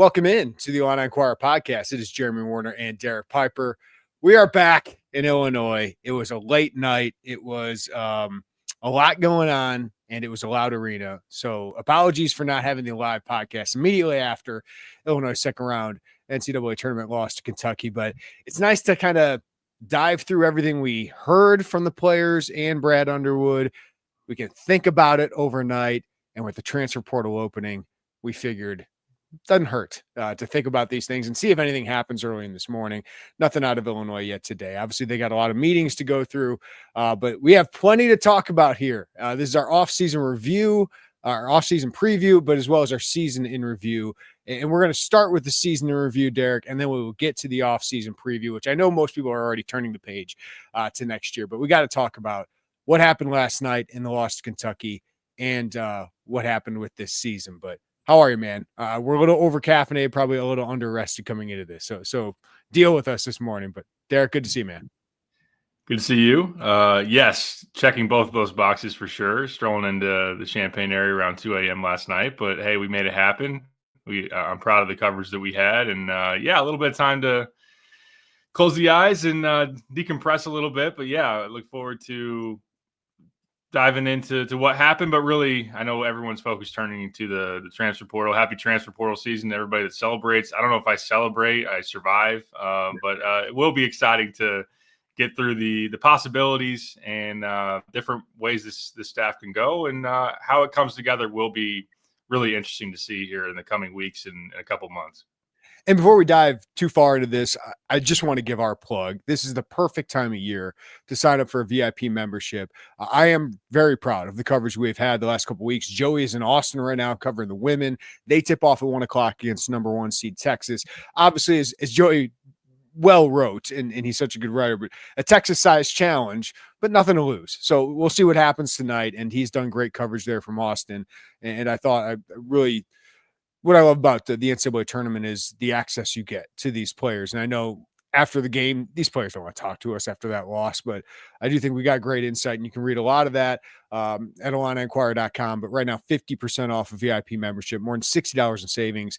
Welcome in to the Illini Inquirer Podcast. It is Jeremy Werner and Derek Piper. We are back in Illinois. It was a late night. It was a lot going on, and it was a loud arena. So apologies for not having the live podcast immediately after Illinois' second round NCAA Tournament loss to Kentucky. But it's nice to kind of dive through everything we heard from the players and Brad Underwood. We can think about it overnight. And with the transfer portal opening, we figured doesn't hurt to think about these things and see if anything happens early in this morning. Nothing out of Illinois yet today. Obviously, they got a lot of meetings to go through, but we have plenty to talk about here. This is our off-season review, our off-season preview, but as well as our season in review. And we're going to start with the season in review, Derek, and then we will get to the off-season preview, which I know most people are already turning the page to next year. But we got to talk about what happened last night in the loss to Kentucky and what happened with this season. But how are you, man? We're a little over-caffeinated, probably a little under-rested coming into this. So deal with us this morning. But, Derek, good to see you, man. Good to see you. Yes, checking both of those boxes for sure. Strolling into the Champaign area around 2 a.m. last night. But, hey, we made it happen. I'm proud of the coverage that we had. And, a little bit of time to close the eyes and decompress a little bit. But, I look forward to diving into what happened, but really, I know everyone's focus turning into the transfer portal. Happy transfer portal season to everybody that celebrates. I don't know if I celebrate, I survive, but it will be exciting to get through the possibilities and different ways this staff can go, and how it comes together will be really interesting to see here in the coming weeks and a couple months. And before we dive too far into this, I just want to give our plug. This is the perfect time of year to sign up for a VIP membership. I am very proud of the coverage we've had the last couple of weeks. Joey is in Austin right now covering the women. They tip off at 1 o'clock against number 1 seed Texas. Obviously, as Joey well wrote, and he's such a good writer, but a Texas-sized challenge, but nothing to lose. So we'll see what happens tonight, and he's done great coverage there from Austin. And I thought I really – what I love about the NCAA tournament is the access you get to these players. And I know after the game, these players don't want to talk to us after that loss, but I do think we got great insight, and you can read a lot of that at IlliniInquirer.com. But right now, 50% off a VIP membership, more than $60 in savings.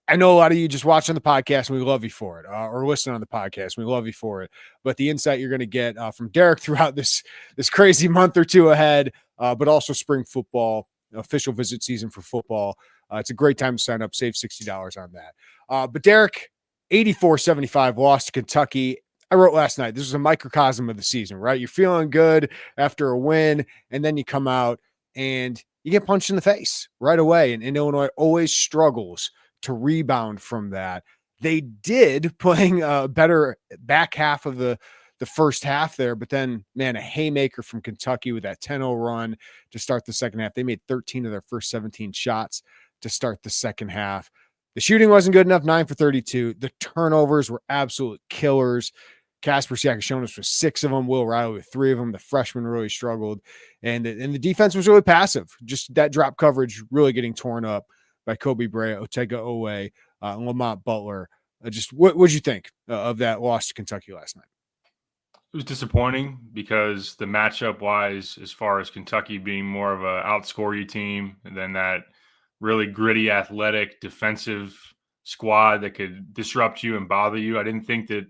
I know a lot of you just watch on the podcast, and we love you for it, or listen on the podcast. We love you for it. But the insight you're going to get from Derek throughout this crazy month or two ahead, but also spring football, official visit season for football. It's a great time to sign up, save $60 on that. But Derek, 84-75 lost to Kentucky. I wrote last night, this was a microcosm of the season, right? You're feeling good after a win, and then you come out and you get punched in the face right away. And Illinois always struggles to rebound from that. They did, playing a better back half of the first half there, but then, man, a haymaker from Kentucky with that 10-0 run to start the second half. They made 13 of their first 17 shots to start the second half. The shooting wasn't good enough, 9 for 32. The turnovers were absolute killers. Kasper Siakashonis with 6 of them, Will Riley with 3 of them. The freshman really struggled. And the defense was really passive. Just that drop coverage really getting torn up by Kobe Brea, Otega Owe, and Lamont Butler. Just what did you think of that loss to Kentucky last night? It was disappointing because the matchup-wise, as far as Kentucky being more of a outscore you team than that really gritty, athletic, defensive squad that could disrupt you and bother you, I didn't think that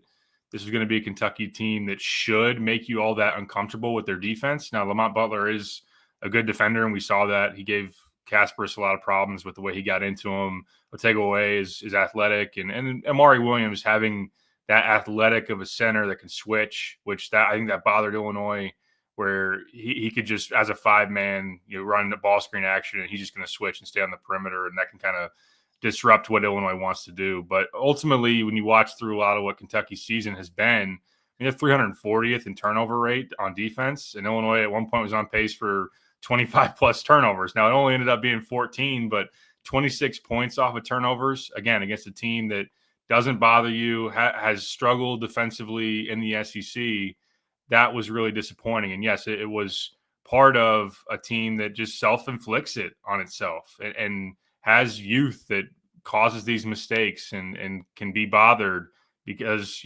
this was going to be a Kentucky team that should make you all that uncomfortable with their defense. Now, Lamont Butler is a good defender, and we saw that. He gave Kasperis a lot of problems with the way he got into him. Otega Owe is athletic, and Amari Williams having – that athletic of a center that can switch, I think that bothered Illinois, where he could just, as a 5-man, run the ball screen action, and he's just going to switch and stay on the perimeter, and that can kind of disrupt what Illinois wants to do. But ultimately, when you watch through a lot of what Kentucky's season has been, they're 340th in turnover rate on defense, and Illinois at one point was on pace for 25-plus turnovers. Now, it only ended up being 14, but 26 points off of turnovers, again, against a team that doesn't bother you, has struggled defensively in the SEC. That was really disappointing. And yes, it was part of a team that just self-inflicts it on itself and has youth that causes these mistakes and can be bothered because,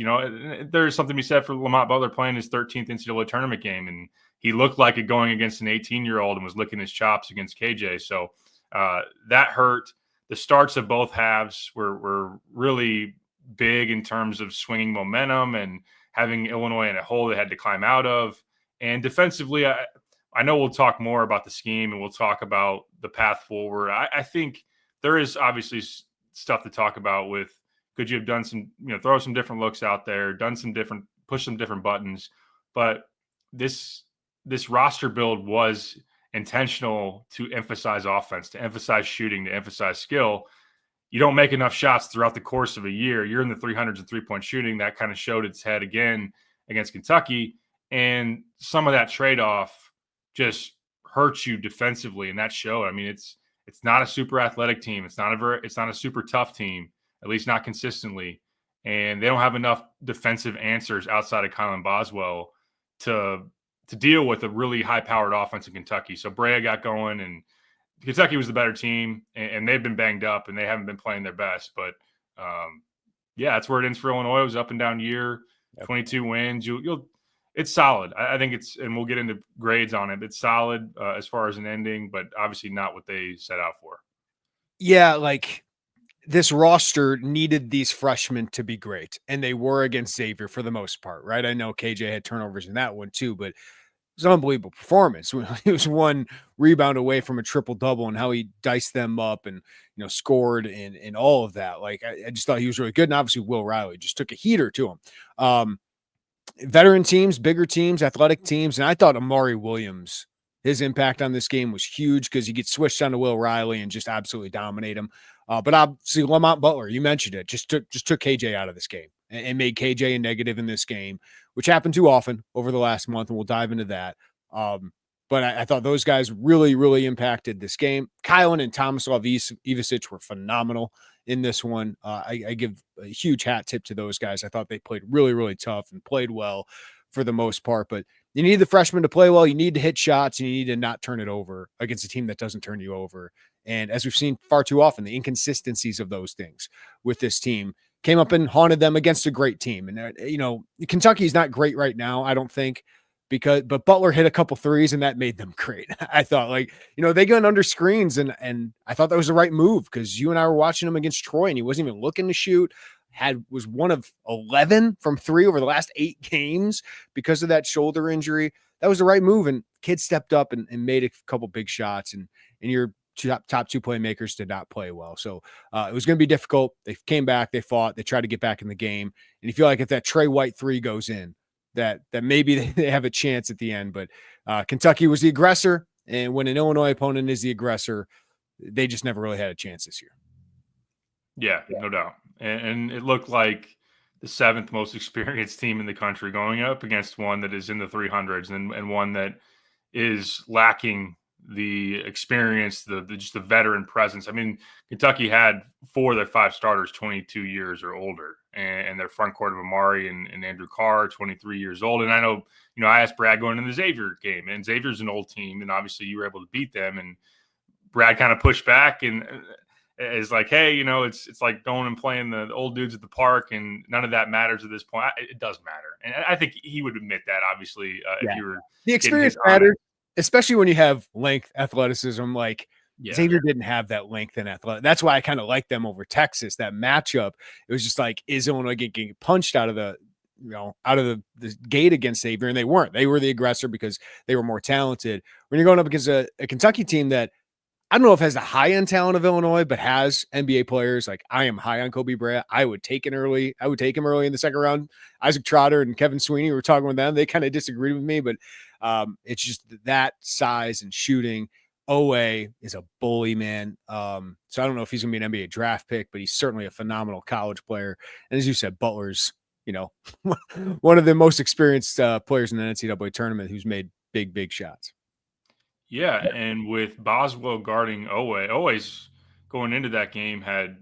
there's something to be said for Lamont Butler playing his 13th NCAA tournament game. And he looked like it going against an 18-year-old and was licking his chops against KJ. So that hurt. the starts of both halves were really big in terms of swinging momentum and having Illinois in a hole they had to climb out of. And defensively, I know we'll talk more about the scheme and we'll talk about the path forward. I think there is obviously stuff to talk about with, could you have done some, throw some different looks out there, push some different buttons. But this roster build was intentional to emphasize offense, to emphasize shooting, to emphasize skill. You don't make enough shots throughout the course of a year. You're in the 300s and three-point shooting. That kind of showed its head again against Kentucky. And some of that trade-off just hurts you defensively, and that showed. I mean, it's not a super athletic team. It's not a super tough team, at least not consistently. And they don't have enough defensive answers outside of Kylan Boswell to deal with a really high-powered offense in Kentucky. So Brea got going, and Kentucky was the better team, and they've been banged up, and they haven't been playing their best. But, that's where it ends for Illinois. It was up and down year, 22 wins. It's solid. I think and we'll get into grades on it. It's solid as far as an ending, but obviously not what they set out for. Yeah, like this roster needed these freshmen to be great, and they were against Xavier for the most part, right? I know KJ had turnovers in that one too, but it was an unbelievable performance. He was one rebound away from a triple-double, and how he diced them up and, scored and all of that. Like, I just thought he was really good, and obviously Will Riley just took a heater to him. Veteran teams, bigger teams, athletic teams. And I thought Amari Williams, his impact on this game was huge because he gets switched on to Will Riley and just absolutely dominate him. But obviously Lamont Butler, you mentioned it, just took KJ out of this game and made KJ a negative in this game, which happened too often over the last month. And we'll dive into that. But I thought those guys really, really impacted this game. Kylan and Tomislav Ivisic were phenomenal in this one. I give a huge hat tip to those guys. I thought they played really, really tough and played well for the most part. But you need the freshmen to play well. You need to hit shots, and you need to not turn it over against a team that doesn't turn you over. And as we've seen far too often, the inconsistencies of those things with this team came up and haunted them against a great team. And, Kentucky's not great right now, I don't think. But Butler hit a couple threes and that made them great. I thought they got under screens and I thought that was the right move because you and I were watching him against Troy and he wasn't even looking to shoot. Was one of 11 from three over the last 8 games because of that shoulder injury. That was the right move. And kids stepped up and made a couple big shots and your top 2 playmakers did not play well. So it was going to be difficult. They came back, they fought, they tried to get back in the game. And you feel like if that Trey White 3 goes in, that maybe they have a chance at the end. But Kentucky was the aggressor, and when an Illinois opponent is the aggressor, they just never really had a chance this year. Yeah, no doubt. And it looked like the 7th most experienced team in the country going up against one that is in the 300s and one that is lacking the experience, just the veteran presence. I mean, Kentucky had 4 of their 5 starters 22 years or older, and their front court of Amari and Andrew Carr, 23 years old. And I know, I asked Brad going into the Xavier game, and Xavier's an old team, and obviously you were able to beat them. And Brad kind of pushed back and is like, hey, it's like going and playing the old dudes at the park, and none of that matters at this point. It does matter, and I think he would admit that. Obviously, if you were the experience matters. Especially when you have length, athleticism, Xavier didn't have that length and athletic. That's why I kind of like them over Texas. That matchup, it was just like, is Illinois getting punched out of the gate against Xavier? And they weren't. They were the aggressor because they were more talented. When you're going up against a Kentucky team that I don't know if has the high end talent of Illinois, but has NBA players. Like I am high on Kobe Bryant. I would take him early in the second round. Isaac Trotter and Kevin Sweeney, we were talking with them. They kind of disagreed with me, but it's just that size and shooting. OA is a bully, man. So I don't know if he's going to be an NBA draft pick, but he's certainly a phenomenal college player. And as you said, Butler's, one of the most experienced players in the NCAA tournament who's made big, big shots. Yeah, and with Boswell guarding Owe's going into that game had,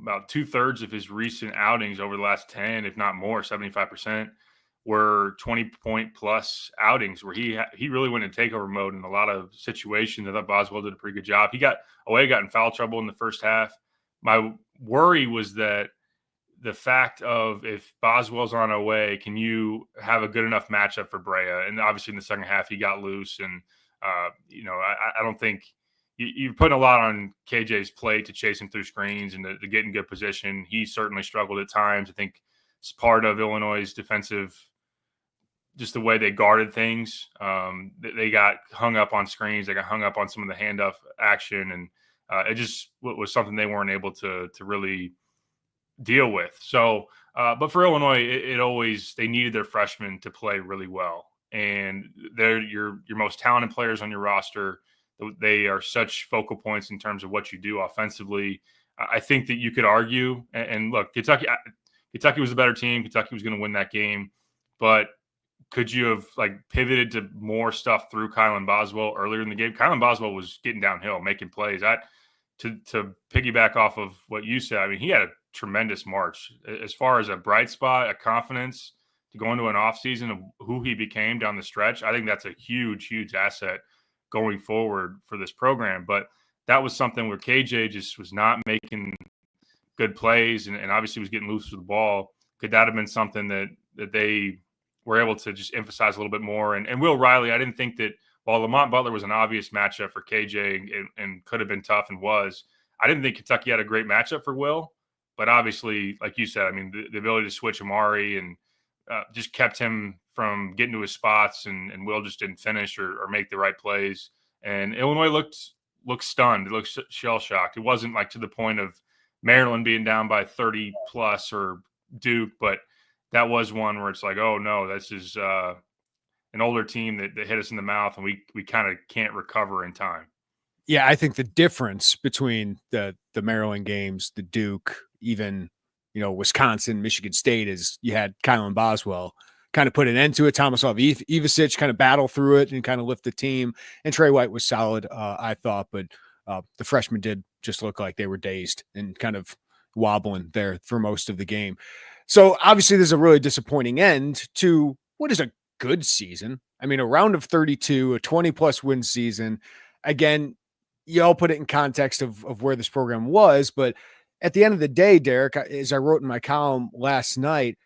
about 2/3 of his recent outings over the last 10, if not more, 75%, were 20-point plus outings where he really went in takeover mode in a lot of situations. I thought Boswell did a pretty good job. Owe got in foul trouble in the first half. My worry was that the fact of if Boswell's on Owe, can you have a good enough matchup for Brea? And obviously in the second half, he got loose and, I don't think you're putting a lot on KJ's plate to chase him through screens and to get in good position. He certainly struggled at times. I think it's part of Illinois' defensive, just the way they guarded things. They got hung up on screens. They got hung up on some of the handoff action, and it just was something they weren't able to really deal with. So, but for Illinois, it always, they needed their freshmen to play really well, and they're your most talented players on your roster. They are such focal points in terms of what you do offensively. I think that you could argue, and look, Kentucky was a better team. Kentucky was going to win that game, but could you have pivoted to more stuff through Kylan Boswell earlier in the game? Kylan Boswell was getting downhill, making plays. To piggyback off of what you said, I mean, he had a tremendous March as far as a bright spot, a confidence to go into an offseason of who he became down the stretch. I think that's a huge, huge asset going forward for this program. But that was something where KJ just was not making good plays and obviously was getting loose with the ball. Could that have been something that they were able to just emphasize a little bit more? And Will Riley, I didn't think that while Lamont Butler was an obvious matchup for KJ and could have been tough and was, I didn't think Kentucky had a great matchup for Will. But obviously, like you said, I mean, the ability to switch Amari and just kept him from getting to his spots, and Will just didn't finish or make the right plays. And Illinois looked stunned. It looked shell-shocked. It wasn't to the point of Maryland being down by 30-plus or Duke, but that was one where it's oh, no, this is an older team that hit us in the mouth, and we kind of can't recover in time. Yeah, I think the difference between the Maryland games, the Duke, even Wisconsin, Michigan State, is you had Kylan Boswell kind of put an end to it. Tomislav Ivisic kind of battle through it and kind of lift the team. And Trey White was solid, I thought, but the freshmen did just look like they were dazed and kind of wobbling there for most of the game. So obviously there's a really disappointing end to what is a good season. I mean, a round of 32, a 20-plus win season. Again, you all put it in context of where this program was, but at the end of the day, Derek, as I wrote in my column last night,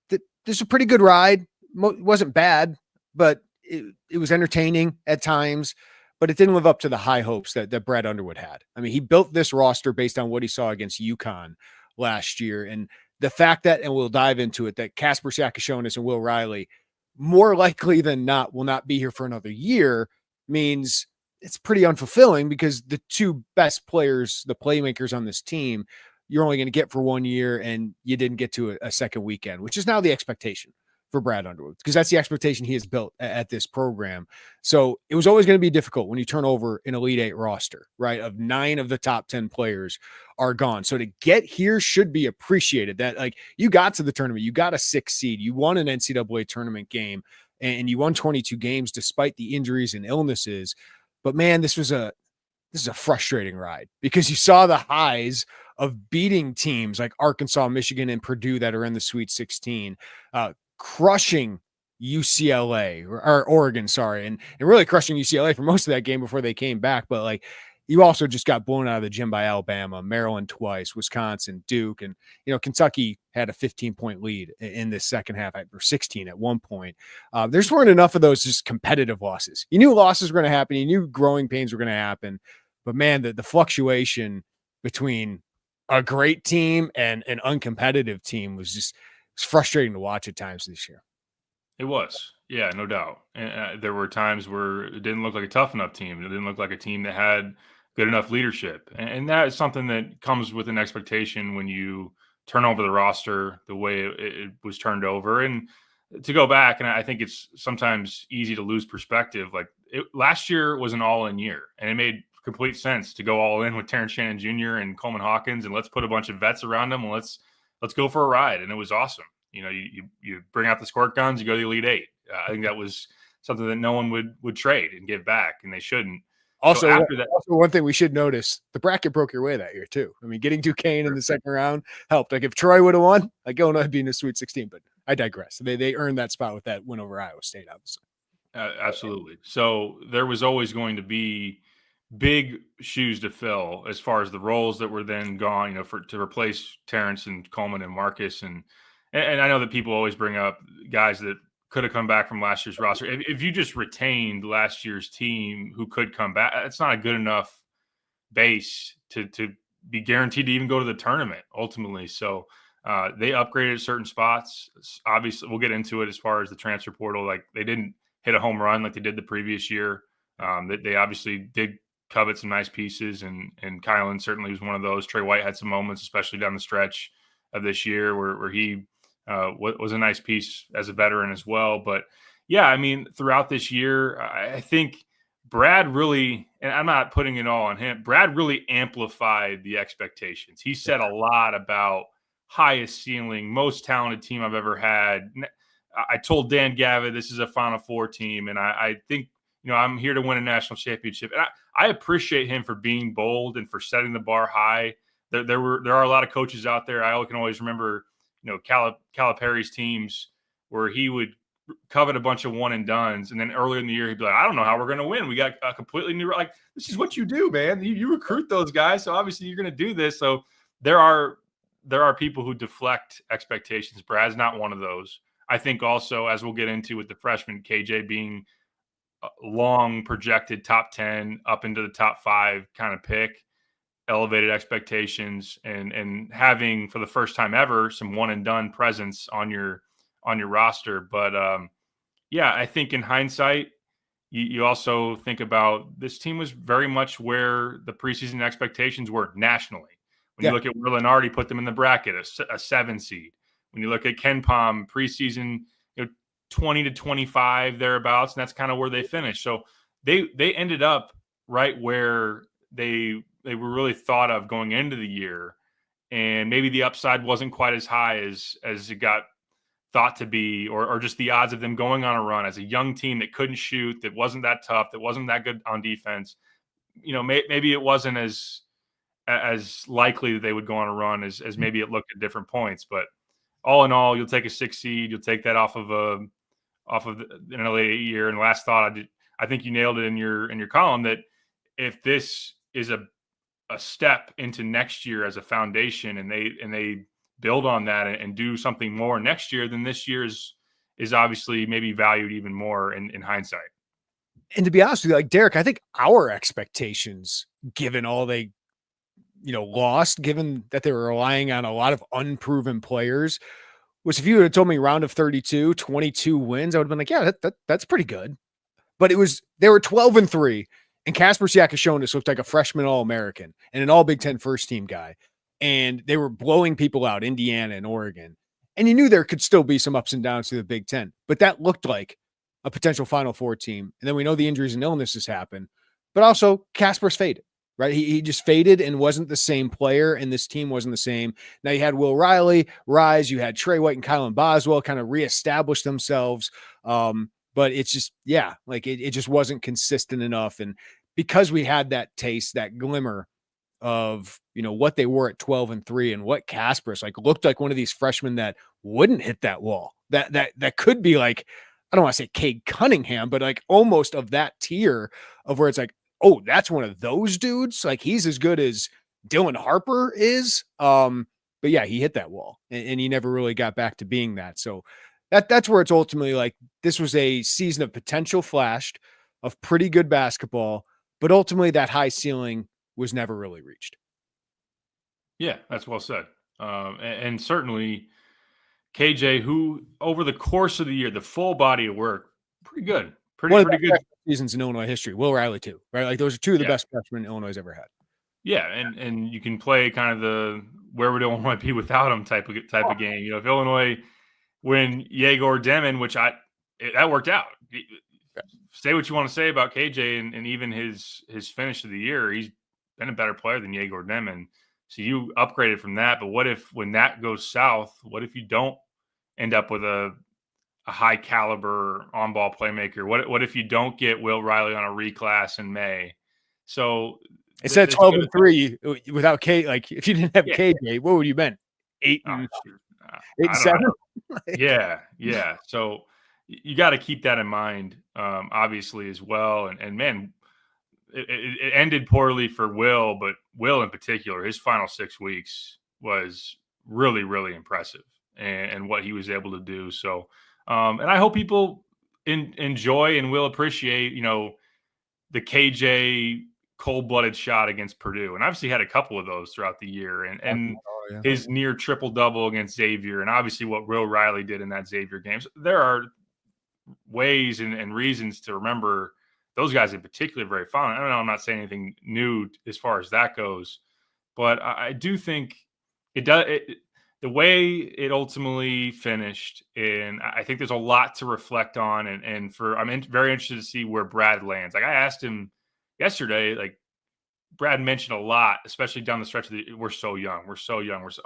this is a pretty good ride. It wasn't bad, but it was entertaining at times, but it didn't live up to the high hopes that Brad Underwood had. I mean, he built this roster based on what he saw against UConn last year. And the fact that, and we'll dive into it, that Kasper Sakashonis and Will Riley more likely than not will not be here for another year means it's pretty unfulfilling, because the two best players, the playmakers on this team, you're only going to get for 1 year, and you didn't get to a second weekend, which is now the expectation for Brad Underwood, because that's the expectation he has built at this program. So it was always going to be difficult when you turn over an Elite Eight roster, right? Of 9 of the top 10 players are gone. So to get here should be appreciated, that you got to the tournament, you got a 6 seed, you won an NCAA tournament game, and you won 22 games despite the injuries and illnesses. But man, this is a frustrating ride, because you saw the highs of beating teams like Arkansas, Michigan, and Purdue that are in the Sweet 16, crushing UCLA or Oregon, sorry, and really crushing UCLA for most of that game before they came back. But you also just got blown out of the gym by Alabama, Maryland twice, Wisconsin, Duke, and Kentucky had a 15-point lead in this second half, or 16 at one point. There just weren't enough of those just competitive losses. You knew losses were going to happen. You knew growing pains were going to happen. But man, the fluctuation between a great team and an uncompetitive team was frustrating to watch at times this year. It was. Yeah, no doubt. And there were times where it didn't look like a tough enough team. It didn't look like a team that had good enough leadership. And that is something that comes with an expectation when you turn over the roster the way it was turned over. And to go back, and I think it's sometimes easy to lose perspective. Last year was an all-in year, and it made complete sense to go all in with Terrence Shannon Jr. and Coleman Hawkins, and let's put a bunch of vets around them, and let's go for a ride. And it was awesome. You bring out the squirt guns, you go to the Elite Eight. I think that was something that no one would trade and give back, and they shouldn't. Also, after that, one thing we should notice, the bracket broke your way that year too. I mean, getting Duquesne in the second round helped. If Troy would have won, Illinois would be in the Sweet 16, but I digress. They earned that spot with that win over Iowa State, obviously. Absolutely. So there was always going to be big shoes to fill as far as the roles that were then gone, to replace Terrence and Coleman and Marcus. And I know that people always bring up guys that could have come back from last year's roster. If you just retained last year's team who could come back, it's not a good enough base to be guaranteed to even go to the tournament ultimately. So they upgraded certain spots. Obviously, we'll get into it as far as the transfer portal. Like, they didn't hit a home run like they did the previous year. They obviously did covet some nice pieces, and Kylan certainly was one of those. Trey White had some moments, especially down the stretch of this year, where he was a nice piece as a veteran as well. But yeah, I mean, throughout this year, I think Brad really, and I'm not putting it all on him, Brad really amplified the expectations. He said a lot about highest ceiling, most talented team I've ever had. I told Dan Gavitt this is a Final Four team, and I think, I'm here to win a national championship. And I appreciate him for being bold and for setting the bar high. There are a lot of coaches out there. I can always remember, Calipari's teams where he would covet a bunch of one and dones, and then earlier in the year he'd be like, I don't know how we're going to win. We got a completely new, like, this is what you do, man. You recruit those guys, so obviously you're going to do this. So there are people who deflect expectations. Brad's not one of those. I think also, as we'll get into with the freshman, KJ being a long projected top 10 up into the top 5 kind of pick, elevated expectations, and having, for the first time ever, some one and done presence on your roster. But yeah, I think in hindsight, you also think about this team was very much where the preseason expectations were nationally. When you look at Will Lenardi, put them in the bracket, a 7 seed. When you look at Ken Pom, preseason, 20 to 25 thereabouts, and that's kind of where they finished. So they ended up right where they were really thought of going into the year, and maybe the upside wasn't quite as high as it got thought to be, or just the odds of them going on a run as a young team that couldn't shoot, that wasn't that tough, that wasn't that good on defense. Maybe it wasn't as likely that they would go on a run as maybe it looked at different points. But all in all, you'll take a 6 seed, you'll take that off of an late year. And last thought, I think you nailed it in your column, that if this is a step into next year as a foundation, and they build on that and do something more next year, then this year is obviously maybe valued even more in hindsight. And to be honest with you, like Derek, I think our expectations, given all they lost, given that they were relying on a lot of unproven players, was, if you had told me round of 32, 22 wins, I would have been like, yeah, that's pretty good. But they were 12-3, and Kasper Siakashonis looked like a freshman All-American and an All Big Ten first team guy. And they were blowing people out, Indiana and Oregon. And you knew there could still be some ups and downs to the Big Ten, but that looked like a potential Final Four team. And then we know the injuries and illnesses happen, but also Kasper's faded. Right. He just faded and wasn't the same player, and this team wasn't the same. Now you had Will Riley rise, you had Trey White and Kylan Boswell kind of reestablish themselves. But it's just, it just wasn't consistent enough. And because we had that taste, that glimmer of, what they were at 12-3 and what Kasper's looked like, one of these freshmen that wouldn't hit that wall, that could be like, I don't want to say Cade Cunningham, but almost of that tier of where it's like, oh, that's one of those dudes. He's as good as Dylan Harper is. But yeah, he hit that wall, and he never really got back to being that. So that's where it's ultimately this was a season of potential flashed, of pretty good basketball, but ultimately that high ceiling was never really reached. Yeah, that's well said. And certainly KJ, who over the course of the year, the full body of work, pretty good. Pretty good seasons in Illinois history. Will Riley too, right? Those are two of the best freshmen Illinois has ever had. Yeah, and you can play kind of the where would Illinois be without him type of game. If Illinois win Yegor Demon, which that worked out. Say what you want to say about KJ and even his finish of the year, he's been a better player than Yegor Demon. So you upgraded from that, but what if when that goes south? What if you don't end up with a high caliber on ball playmaker? What if you don't get Will Riley on a reclass in May? So it said 12-3 without K. If you didn't have KJ, what would you been? 8-7? Yeah. So you got to keep that in mind, obviously, as well. And man, it ended poorly for Will, but Will in particular, his final 6 weeks was really, really impressive, and what he was able to do. So, and I hope people enjoy and will appreciate, the KJ cold-blooded shot against Purdue, and obviously had a couple of those throughout the year, and his near triple-double against Xavier, and obviously what Will Riley did in that Xavier game. So there are ways and reasons to remember those guys in particular very fondly. I don't know, I'm not saying anything new as far as that goes, but I do think it does. The way it ultimately finished, and I think there's a lot to reflect on, and I'm very interested to see where Brad lands. Like I asked him yesterday, like Brad mentioned a lot, especially down the stretch of we're so young.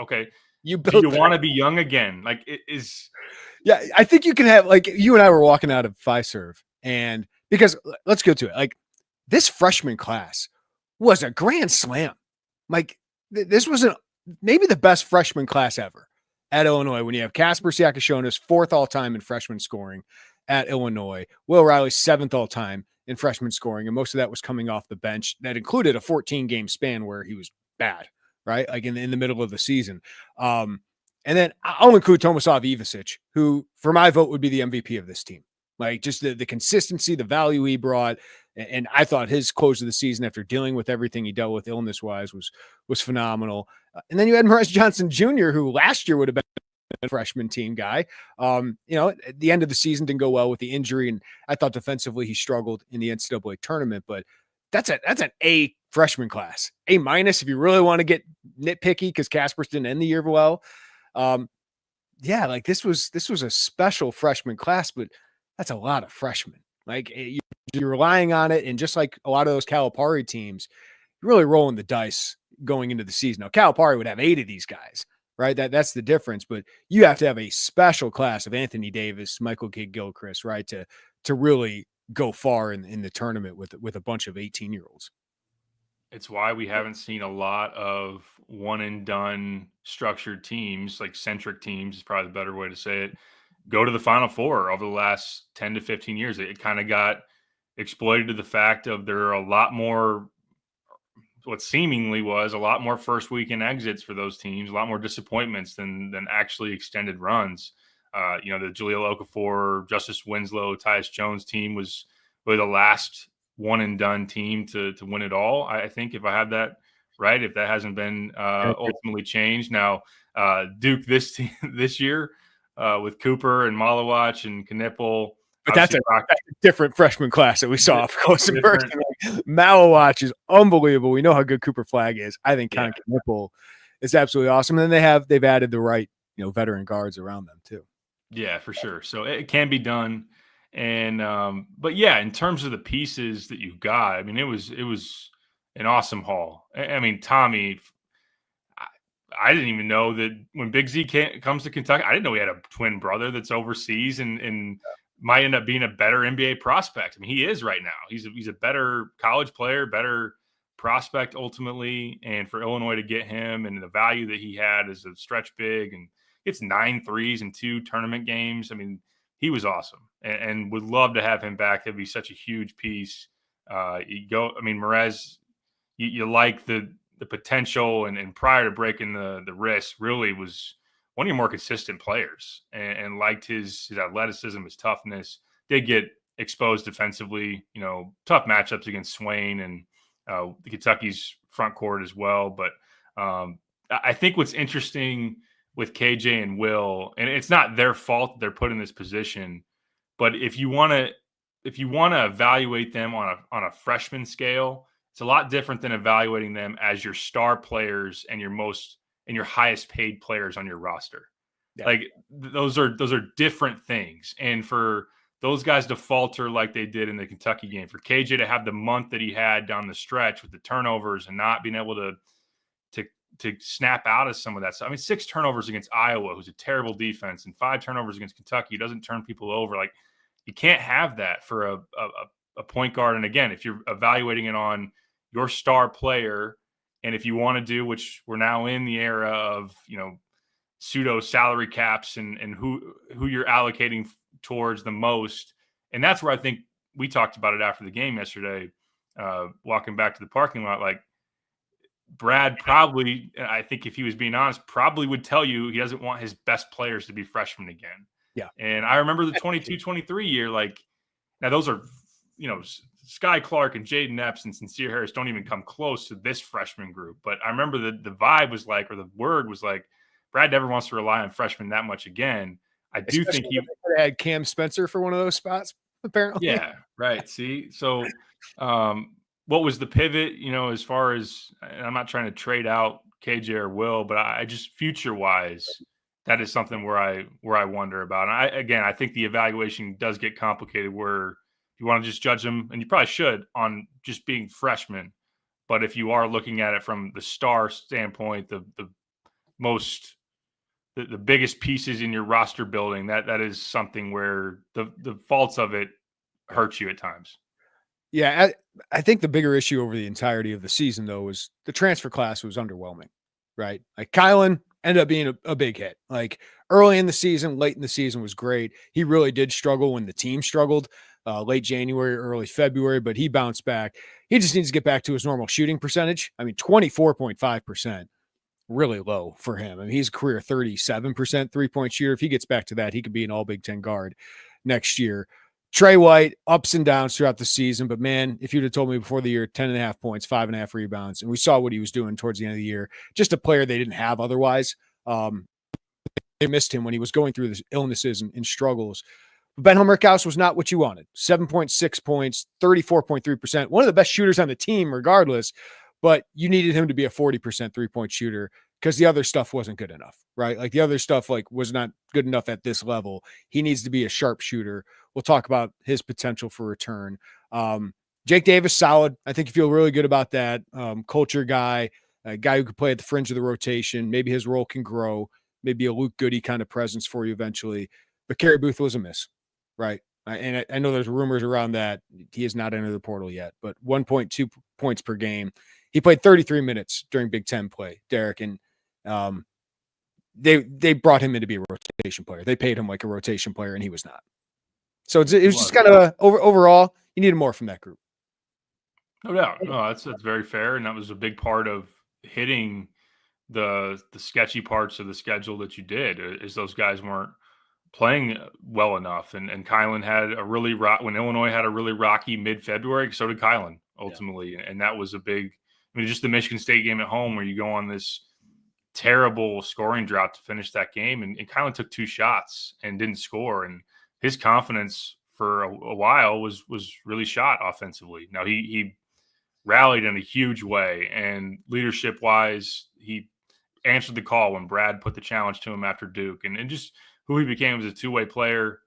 Okay. Do you want to be young again? Like it is. Yeah, I think you can have, like, you and I were walking out of Fiserv, and because let's go to it. Like this freshman class was a grand slam. Like this was maybe the best freshman class ever at Illinois, when you have Casper Siakashonis, 4th all-time in freshman scoring at Illinois, Will Riley 7th all-time in freshman scoring, and most of that was coming off the bench. That included a 14-game span where he was bad, right? Like in the middle of the season. And then I'll include Tomislav Ivasic, who for my vote would be the MVP of this team. Like just the consistency, the value he brought. And I thought his close of the season, after dealing with everything he dealt with illness-wise, was phenomenal. And then you had Morez Johnson Jr., who last year would have been a freshman team guy. At the end of the season didn't go well with the injury, and I thought defensively he struggled in the NCAA tournament. But that's an A freshman class, A- if you really want to get nitpicky, because Casper's didn't end the year well. Like this was a special freshman class, but that's a lot of freshmen. Like you're relying on it, and just like a lot of those Calipari teams, you're really rolling the dice going into the season. Now, Calipari would have 8 of these guys, right? That's the difference. But you have to have a special class of Anthony Davis, Michael Kidd-Gilchrist, right, to really go far in the tournament with a bunch of 18-year-olds. It's why we haven't seen a lot of one and done structured teams, like centric teams is probably the better way to say it, go to the Final Four over the last 10 to 15 years. It kind of got exploited to the fact of there are a lot more, what seemingly was a lot more first weekend exits for those teams, a lot more disappointments than actually extended runs. The Jahlil Okafor, Justice Winslow, Tyus Jones team was really the last one and done team to win it all. I think, if I have that right, if that hasn't been ultimately changed. Now, Duke this year with Cooper and Malawach and Knipple. But that's a different freshman class that we saw up close and personal. Malawach is unbelievable. We know how good Cooper Flagg is. I think Knipple is absolutely awesome. And then they've added the right, veteran guards around them too. Yeah, for sure. So it can be done. And but yeah, in terms of the pieces that you got, I mean, it was an awesome haul. I mean, Tommy, I didn't even know that when Big Z comes to Kentucky, I didn't know he had a twin brother that's overseas and might end up being a better NBA prospect. I mean, he is right now. He's a better college player, better prospect ultimately. And for Illinois to get him and the value that he had as a stretch big, and it's 9 threes in 2 tournament games. I mean, he was awesome, and would love to have him back. It'd be such a huge piece. Morez, you like the potential, and prior to breaking the wrist, really was one of your more consistent players, and liked his athleticism, his toughness. Did get exposed defensively, tough matchups against Swain and Kentucky's front court as well. But I think what's interesting with KJ and Will, and it's not their fault that they're put in this position, but if you want to evaluate them on a freshman scale, it's a lot different than evaluating them as your star players and your highest paid players on your roster. Yeah. Like those are different things. And for those guys to falter like they did in the Kentucky game, for KJ to have the month that he had down the stretch with the turnovers and not being able to snap out of some of that stuff. I mean, 6 turnovers against Iowa, who's a terrible defense, and 5 turnovers against Kentucky, doesn't turn people over. Like, you can't have that for a point guard. And again, if you're evaluating it on your star player, and if you want to do, which we're now in the era of, pseudo salary caps and who you're allocating towards the most. And that's where I think we talked about it after the game yesterday, walking back to the parking lot. Like, Brad probably, I think if he was being honest, probably would tell you he doesn't want his best players to be freshmen again. Yeah. And I remember the 22-23 year, like, now those are, Sky Clark and Jaden Epps and Sincere Harris don't even come close to this freshman group. But I remember the vibe was like, or the word was like, Brad never wants to rely on freshmen that much again. I do think he had Cam Spencer for one of those spots, apparently. Yeah, right. See, so what was the pivot? As far as, and I'm not trying to trade out KJ or Will, but I just future wise, that is something where I wonder about. And I think the evaluation does get complicated where you want to just judge them, and you probably should, on just being freshmen. But if you are looking at it from the star standpoint, the biggest pieces in your roster building, that is something where the faults of it hurt you at times. Yeah, I think the bigger issue over the entirety of the season, though, was the transfer class was underwhelming, right? Like Kylan ended up being a big hit. Like early in the season, late in the season was great. He really did struggle when the team struggled late January, early February, but he bounced back. He just needs to get back to his normal shooting percentage. I mean, 24.5%, really low for him. I mean, he's a career 37% three-point shooter. If he gets back to that, he could be an all Big Ten guard next year. Trey White, ups and downs throughout the season. But, man, if you'd have told me before the year, 10.5 points, 5.5 rebounds, and we saw what he was doing towards the end of the year, just a player they didn't have otherwise. They missed him when he was going through the illnesses and struggles. Ben Hummerkaus was not what you wanted. 7.6 points, 34.3%. One of the best shooters on the team regardless, but you needed him to be a 40% three-point shooter because the other stuff wasn't good enough, right? Like the other stuff was not good enough at this level. He needs to be a sharp shooter. We'll talk about his potential for return. Jake Davis, solid. I think you feel really good about that. Culture guy, a guy who could play at the fringe of the rotation. Maybe his role can grow. Maybe a Luke Goody kind of presence for you eventually. But Kerry Booth was a miss, right? And I know there's rumors around that. He has not entered the portal yet, but 1.2 points per game. He played 33 minutes during Big Ten play, Derek, and they brought him in to be a rotation player. They paid him like a rotation player, and he was not. So it was just kind of overall, you needed more from that group. No doubt. No, that's very fair, and that was a big part of hitting the sketchy parts of the schedule that you did, is those guys weren't playing well enough. And Kylan had when Illinois had a really rocky mid-February, so did Kylan ultimately. Yeah. And that was a big, just the Michigan State game at home where you go on this terrible scoring drought to finish that game. And Kylan took 2 shots and didn't score. And his confidence for a while was really shot offensively. Now he rallied in a huge way, and leadership wise, he answered the call when Brad put the challenge to him after Duke, and just who he became as a two-way player.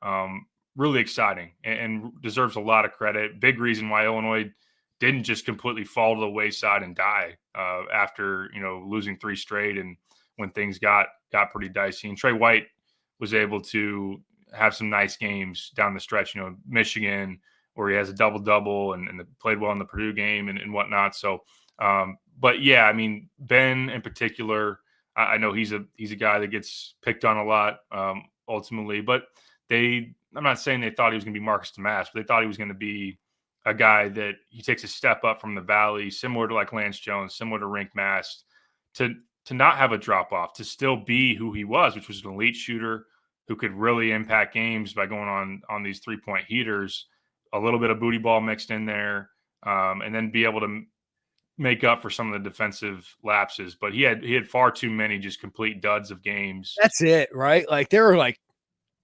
Really exciting and deserves a lot of credit. Big reason why Illinois didn't just completely fall to the wayside and die after, losing 3 straight and when things got pretty dicey. And Trey White was able to have some nice games down the stretch, Michigan, where he has a double-double and played well in the Purdue game and whatnot. So, but yeah, Ben in particular, I know he's a guy that gets picked on a lot ultimately, but I'm not saying they thought he was going to be Marcus Damas, but they thought he was going to be a guy that he takes a step up from the Valley, similar to like Lance Jones, similar to Rink Mast, to not have a drop off, to still be who he was, which was an elite shooter who could really impact games by going on these 3-point heaters, a little bit of booty ball mixed in there, and then be able to make up for some of the defensive lapses. But he had far too many just complete duds of games. That's it, right? Like there were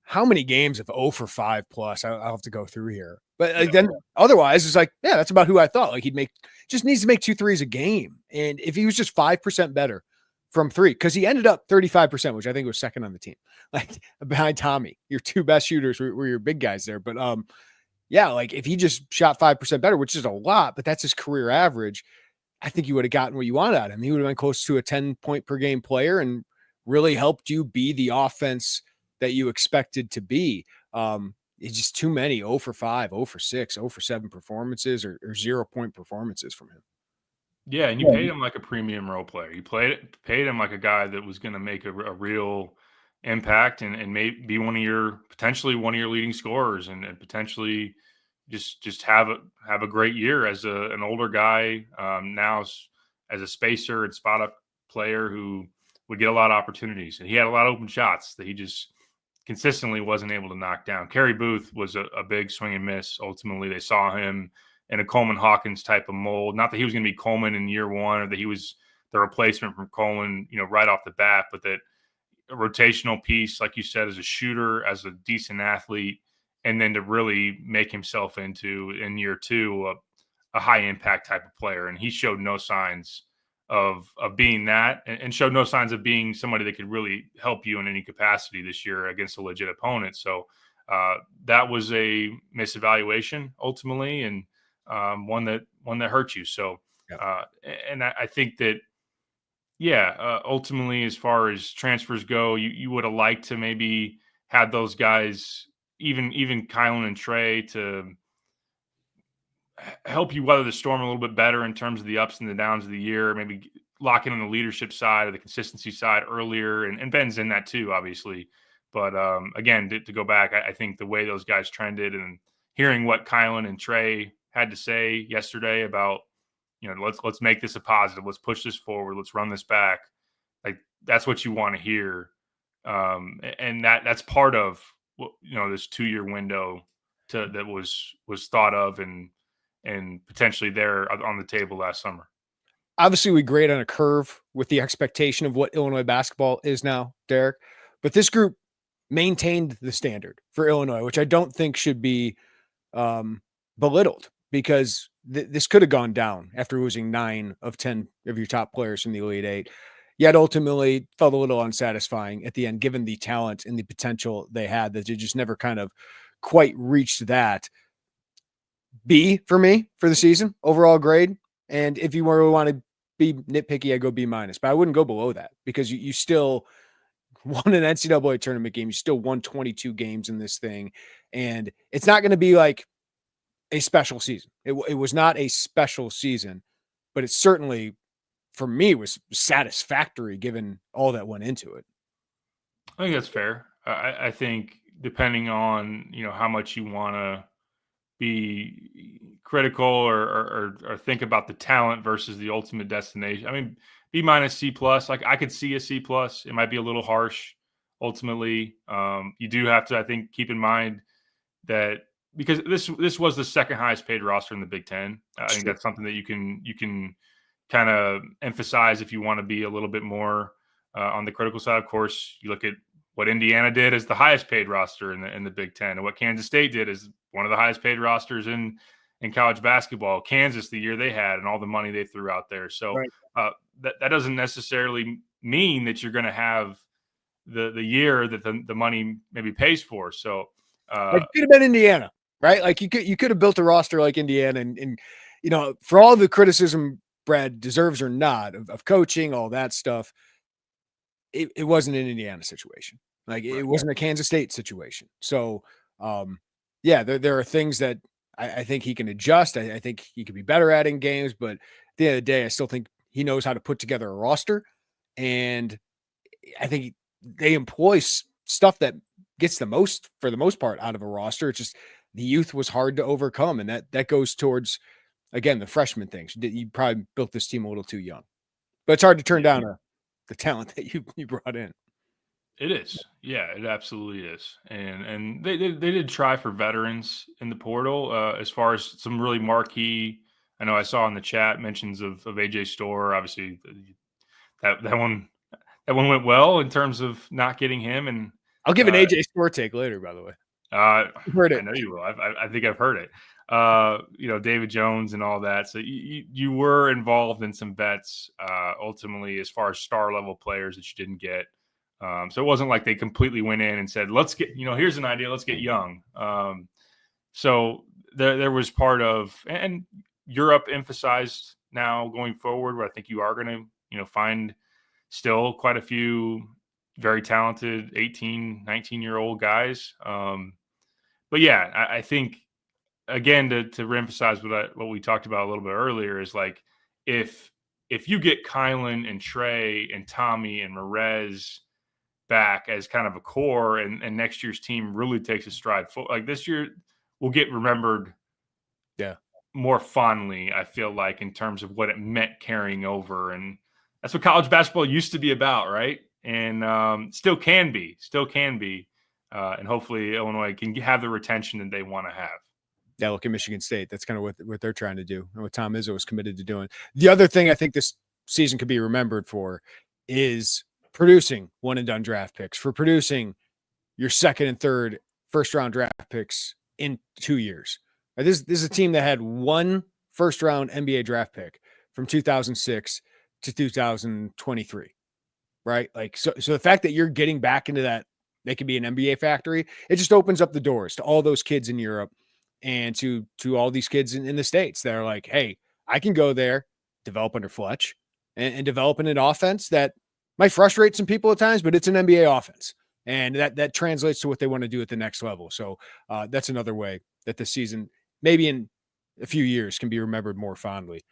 how many games of 0 for 5 plus? I'll have to go through here. But then otherwise, it's that's about who I thought. Like just needs to make 2 threes a game. And if he was just 5% better from 3, because he ended up 35%, which I think was second on the team, behind Tommy. Your 2 best shooters were your big guys there. But if he just shot 5% better, which is a lot, but that's his career average, I think you would have gotten what you wanted out of him. He would have been close to a 10-point per game player and really helped you be the offense that you expected to be. It's just too many 0 for 5, 0 for 6, 0 for 7 performances or 0-point performances from him. Yeah, and you paid him like a premium role player. You paid him like a guy that was going to make a real impact and maybe be potentially one of your leading scorers and potentially just have a great year as an older guy now as a spacer and spot up player who would get a lot of opportunities. And he had a lot of open shots that he just consistently wasn't able to knock down. Kerry Booth was a big swing and miss. Ultimately, they saw him in a Coleman Hawkins type of mold. Not that he was going to be Coleman in year one or that he was the replacement from Coleman, right off the bat, but that a rotational piece, like you said, as a shooter, as a decent athlete, and then to really make himself into, in year two, a high impact type of player. And he showed no signs of being that, and showed no signs of being somebody that could really help you in any capacity this year against a legit opponent. So that was a misevaluation ultimately, and one that hurt you. So, and I think that, ultimately, as far as transfers go, you would have liked to maybe had those guys, even Kylan and Trey, to help you weather the storm a little bit better in terms of the ups and the downs of the year, maybe locking on the leadership side or the consistency side earlier. And Ben's in that too, obviously. But again, to go back, I think the way those guys trended and hearing what Kylan and Trey had to say yesterday about, let's make this a positive. Let's push this forward. Let's run this back. Like, that's what you want to hear. And that's part of, this 2-year window that was thought of and potentially there on the table last summer. Obviously, we grade on a curve with the expectation of what Illinois basketball is now, Derek. But this group maintained the standard for Illinois, which I don't think should be belittled, because this could have gone down after losing 9 of 10 of your top players from the Elite Eight. Yet ultimately felt a little unsatisfying at the end, given the talent and the potential they had, that they just never kind of quite reached that. B for me for the season, overall grade. And if you really want to be nitpicky, I go B-, but I wouldn't go below that, because you still won an NCAA tournament game. You still won 22 games in this thing. And it's not going to be like a special season. It was not a special season, but it certainly, for me, was satisfactory given all that went into it. I think that's fair. I think depending on, how much you want to be critical or think about the talent versus the ultimate destination. I mean, B-, C+, like I could see a C+. It might be a little harsh ultimately. You do have to, I think, keep in mind that because this was the second highest paid roster in the Big Ten. I think that's something that you can kind of emphasize if you want to be a little bit more on the critical side. Of course, you look at what Indiana did as the highest paid roster in the Big Ten, and what Kansas State did as one of the highest paid rosters in college basketball. Kansas, the year they had and all the money they threw out there. So that doesn't necessarily mean that you're going to have the year that the money maybe pays for. So it could have been Indiana, right? Like you could have built a roster like Indiana, and for all the criticism Brad deserves or not of coaching, all that stuff, it wasn't an Indiana situation. Like it wasn't a Kansas State situation. So there are things that I think he can adjust. I think he could be better at in games, but at the end of the day, I still think he knows how to put together a roster. And I think they employ stuff that gets the most, for the most part, out of a roster. It's just the youth was hard to overcome. And that goes towards, again, the freshman things. You probably built this team a little too young, but it's hard to turn down the talent that you brought in. It is. Yeah, it absolutely is. And they did try for veterans in the portal as far as some really marquee. I know I saw in the chat mentions of AJ Storr. Obviously, that one went well in terms of not getting him. And I'll give an AJ Storr take later, by the way. Heard it. I know you will. I think I've heard it. David Jones and all that. So you were involved in some vets ultimately as far as star level players that you didn't get. So it wasn't like they completely went in and said, let's get, here's an idea, let's get young. So there was part of, and Europe emphasized now going forward, where I think you are going to, find still quite a few very talented 18, 19-year-old guys. But yeah, I think, again, to reemphasize what we talked about a little bit earlier is like, if you get Kylan and Trey and Tommy and Merez back as kind of a core, and next year's team really takes a stride like this year will get remembered more fondly, I feel like, in terms of what it meant carrying over. And that's what college basketball used to be about, right? And still can be. And hopefully Illinois can have the retention that they want to have. Yeah, look at Michigan State. That's kind of what they're trying to do and what Tom Izzo is committed to doing. The other thing I think this season could be remembered for is producing one and done draft picks, for producing your second and third first round draft picks in 2 years. This is a team that had one first round NBA draft pick from 2006 to 2023, right? Like, so the fact that you're getting back into that, they could be an NBA factory. It just opens up the doors to all those kids in Europe and to all these kids in the States that are like, hey, I can go there, develop under Fletch, and develop in an offense that might frustrate some people at times, but it's an NBA offense. And that translates to what they want to do at the next level. So that's another way that the season, maybe in a few years, can be remembered more fondly.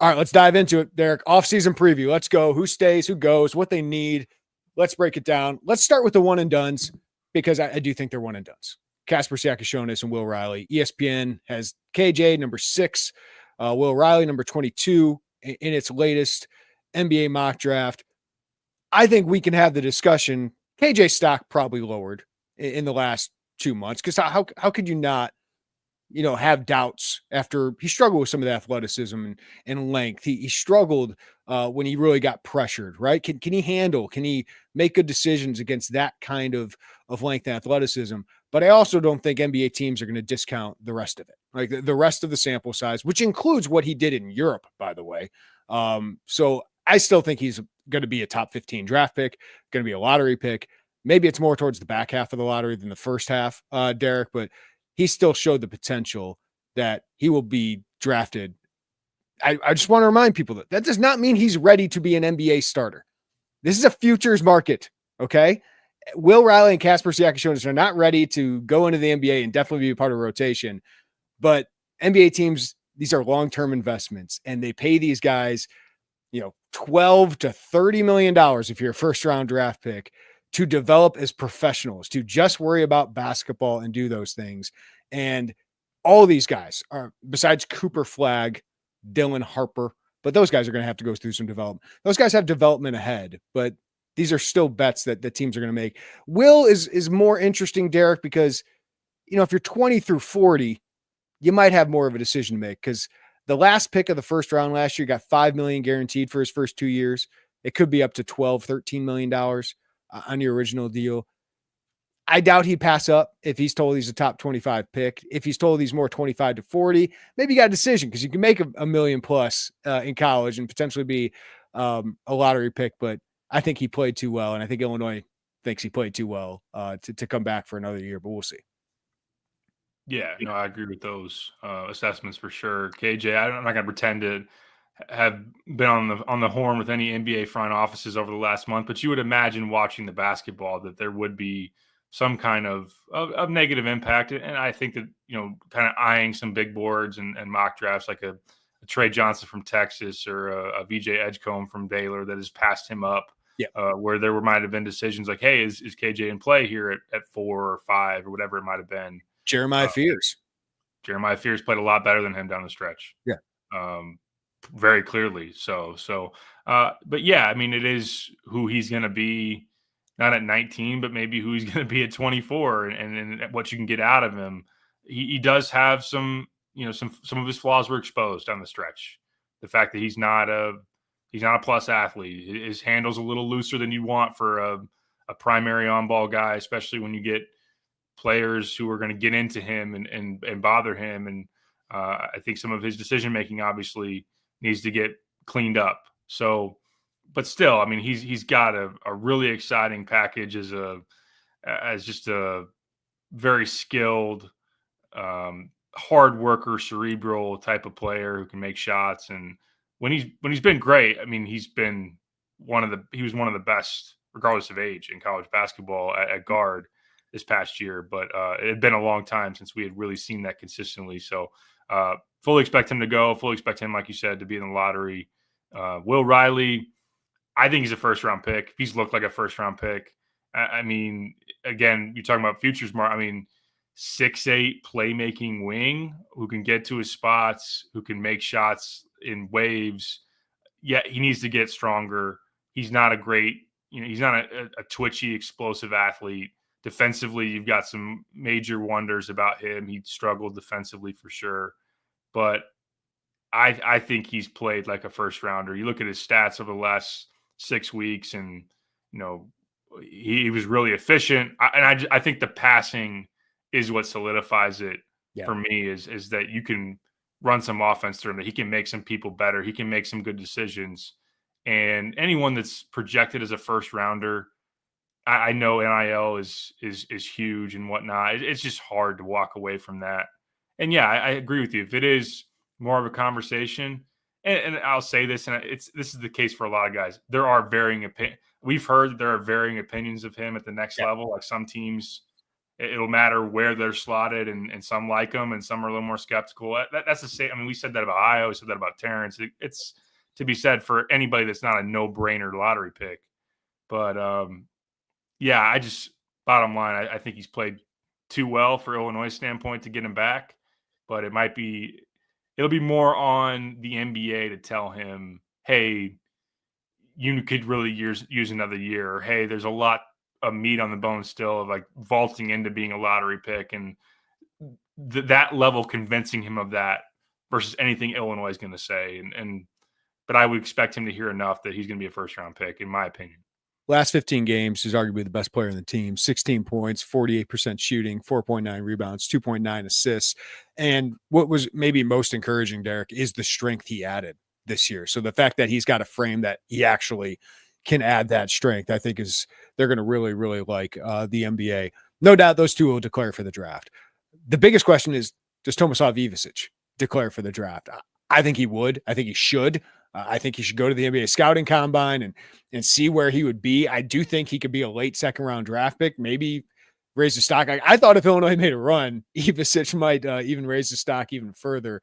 All right, let's dive into it, Derek. Off-season preview. Let's go. Who stays, who goes, what they need. Let's break it down. Let's start with the one and dones, because I do think they're one and dones. Casper Siakishonis and Will Riley. ESPN has KJ number 6, Will Riley number 22 in its latest NBA mock draft. I think we can have the discussion. KJ stock probably lowered in the last 2 months, because how could you not, have doubts after he struggled with some of the athleticism and length. He struggled when he really got pressured, right? Can he handle, can he make good decisions against that kind of length and athleticism? But I also don't think NBA teams are going to discount the rest of it, like the rest of the sample size, which includes what he did in Europe, by the way. So I still think he's going to be a top 15 draft pick, going to be a lottery pick. Maybe it's more towards the back half of the lottery than the first half, Derek, but he still showed the potential that he will be drafted. I just want to remind people that does not mean he's ready to be an NBA starter. This is a futures market, okay? Will Riley and Casper Siakishonis are not ready to go into the NBA and definitely be a part of a rotation, but NBA teams, these are long-term investments, and they pay these guys, $12 to $30 million if you're a first-round draft pick, to develop as professionals, to just worry about basketball and do those things. And all these guys are, besides Cooper Flagg, Dylan Harper, but those guys are going to have to go through some development. Those guys have development ahead, but these are still bets that the teams are going to make. Will is more interesting, Derek, because, if you're 20 through 40, you might have more of a decision to make, because the last pick of the first round last year got $5 million guaranteed for his first 2 years. It could be up to $12, $13 million on your original deal. I doubt he'd pass up if he's told he's a top 25 pick. If he's told he's more 25 to 40, maybe you got a decision, because you can make a million plus in college and potentially be a lottery pick. But I think he played too well, and I think Illinois thinks he played too well to come back for another year, but we'll see. Yeah, no, I agree with those assessments for sure. KJ, I'm not going to pretend to have been on the horn with any NBA front offices over the last month, but you would imagine, watching the basketball, that there would be some kind of negative impact. And I think that, kind of eyeing some big boards and mock drafts, like a Trey Johnson from Texas or a VJ Edgecombe from Baylor that has passed him up. Yeah. Where there might have been decisions like, hey, is KJ in play here at 4 or 5 or whatever it might have been. Jeremiah Fears played a lot better than him down the stretch. Yeah. Very clearly. But yeah, I mean, it is who he's going to be, not at 19, but maybe who he's going to be at 24 and what you can get out of him. He does have some of his flaws were exposed down the stretch. The fact that he's not a plus athlete, his handle's a little looser than you want for a primary on-ball guy, especially when you get players who are going to get into him and bother him. And I think some of his decision-making obviously needs to get cleaned up. So, but still, I mean, he's got a really exciting package as just a very skilled, hard worker, cerebral type of player who can make shots. And when he's been great, I mean, he was one of the best, regardless of age, in college basketball at guard this past year. But it had been a long time since we had really seen that consistently. So fully expect him to go. Fully expect him, like you said, to be in the lottery. Will Riley, I think he's a first-round pick. He's looked like a first-round pick. I mean, again, you're talking about futures market. I mean, 6'8" playmaking wing who can get to his spots, who can make shots in waves. Yeah, he needs to get stronger. He's not a great, he's not a twitchy, explosive athlete Defensively, you've got some major wonders about him. He struggled defensively for sure, but I think he's played like a first rounder. You look at his stats over the last 6 weeks, and he was really efficient. I think the passing is what solidifies it for me. Is that you can run some offense through him, that he can make some people better. He can make some good decisions, and anyone that's projected as a first rounder, I know NIL is huge and whatnot. It's just hard to walk away from that. And yeah, I agree with you. If it is more of a conversation, and I'll say this, and this is the case for a lot of guys. There are varying opinions. We've heard that there are varying opinions of him at the next level. Like some teams, it'll matter where they're slotted, and some like him, and some are a little more skeptical. That's the same. I mean, we said that about Io. We said that about Terrence. It's to be said for anybody that's not a no-brainer lottery pick. But yeah, I just bottom line, I think he's played too well for Illinois' standpoint to get him back. But it'll be more on the NBA to tell him, hey, you could really use another year. Or, hey, there's a lot of meat on the bone still of like vaulting into being a lottery pick, and that level convincing him of that versus anything Illinois is going to say. But I would expect him to hear enough that he's going to be a first round pick, in my opinion. Last 15 games, he's arguably the best player in the team. 16 points, 48% shooting, 4.9 rebounds, 2.9 assists. And what was maybe most encouraging, Derek, is the strength he added this year. So the fact that he's got a frame that he actually can add that strength, I think they're going to really, really like the NBA. No doubt those two will declare for the draft. The biggest question is, does Tomislav Ivicic declare for the draft? I think he would. I think he should. I think he should go to the NBA scouting combine and see where he would be. I do think he could be a late second round draft pick, maybe raise the stock. I thought if Illinois made a run, Ivicic might even raise the stock even further.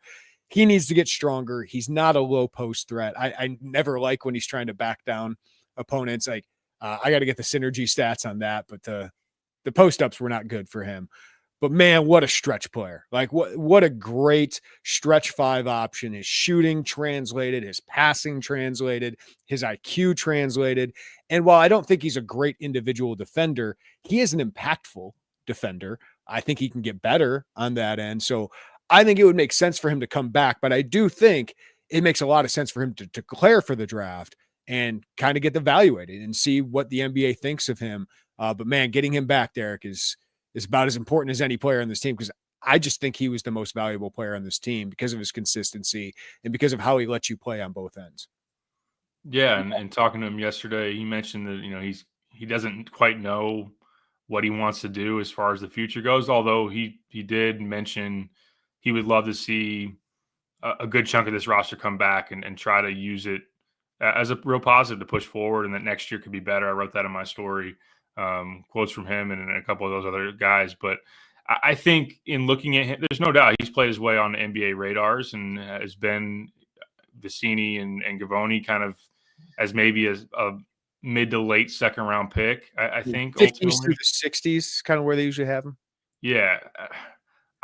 He needs to get stronger. He's not a low post threat. I never like when he's trying to back down opponents. Like I got to get the synergy stats on that, but the post ups were not good for him. But man, what a stretch player. Like what a great stretch five option. His shooting translated, his passing translated, his IQ translated. And while I don't think he's a great individual defender, he is an impactful defender. I think he can get better on that end. So I think it would make sense for him to come back, but I do think it makes a lot of sense for him to declare for the draft and kind of get evaluated and see what the NBA thinks of him. But man, getting him back, Derek, is about as important as any player on this team, because I just think he was the most valuable player on this team because of his consistency and because of how he lets you play on both ends. Yeah, and talking to him yesterday, he mentioned that he doesn't quite know what he wants to do as far as the future goes, although he did mention he would love to see a good chunk of this roster come back and try to use it as a real positive to push forward, and that next year could be better. I wrote that in my story. Quotes from him and a couple of those other guys. But I think in looking at him, there's no doubt he's played his way on the NBA radars and has been Vicini and Gavoni kind of as maybe as a mid to late second round pick, I think. 50s through the 60s, kind of where they usually have him. Yeah.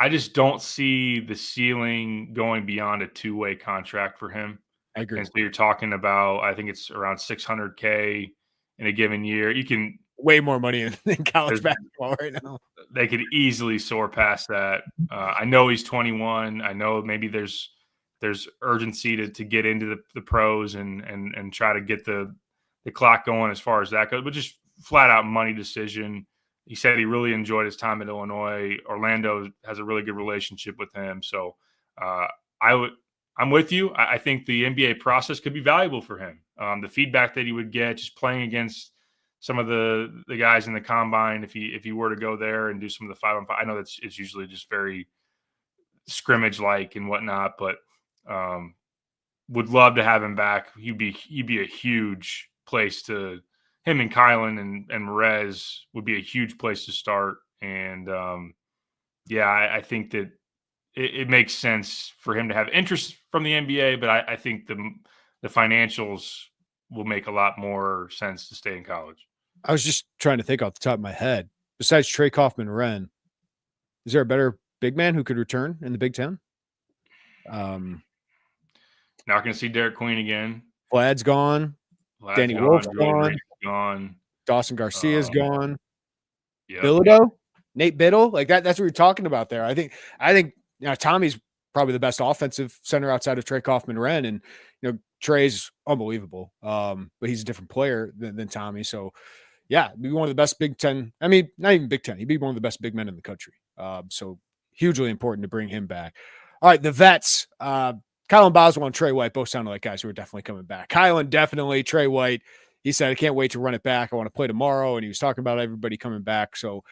I just don't see the ceiling going beyond a two-way contract for him. I agree. And so you're talking about, I think it's around $600K in a given year. You can way more money than college basketball right now. They could easily soar past that. I know he's 21. I know maybe there's urgency to get into the pros and try to get the clock going as far as that goes, but just flat out money decision. He said he really enjoyed his time at Illinois. Orlando has a really good relationship with him. So I'm with you. I think the NBA process could be valuable for him. The feedback that he would get just playing against some of the guys in the combine, if he were to go there and do some of the 5-on-5, I know it's usually just very scrimmage like and whatnot, but would love to have him back. He'd be a huge place to him, and Kylan and Merez would be a huge place to start. And I think that it makes sense for him to have interest from the NBA, but I think the financials will make a lot more sense to stay in college. I was just trying to think off the top of my head. Besides Trey Kaufman-Renn, is there a better big man who could return in the Big Ten? Not going to see Derek Queen again. Vlad's gone. Danny Wolf's gone. Gone. Dawson Garcia's gone. Yep. Bilodeau, Nate Biddle, like that. That's what we're talking about there. I think Tommy's probably the best offensive center outside of Trey Kaufman-Renn, and Trey's unbelievable. But he's a different player than Tommy. So yeah, be one of the best Big Ten. I mean, not even Big Ten. He'd be one of the best big men in the country. So hugely important to bring him back. All right, the vets. Kylan Boswell and Trey White both sounded like guys who are definitely coming back. Kylan definitely. Trey White, he said, I can't wait to run it back. I want to play tomorrow. And he was talking about everybody coming back. So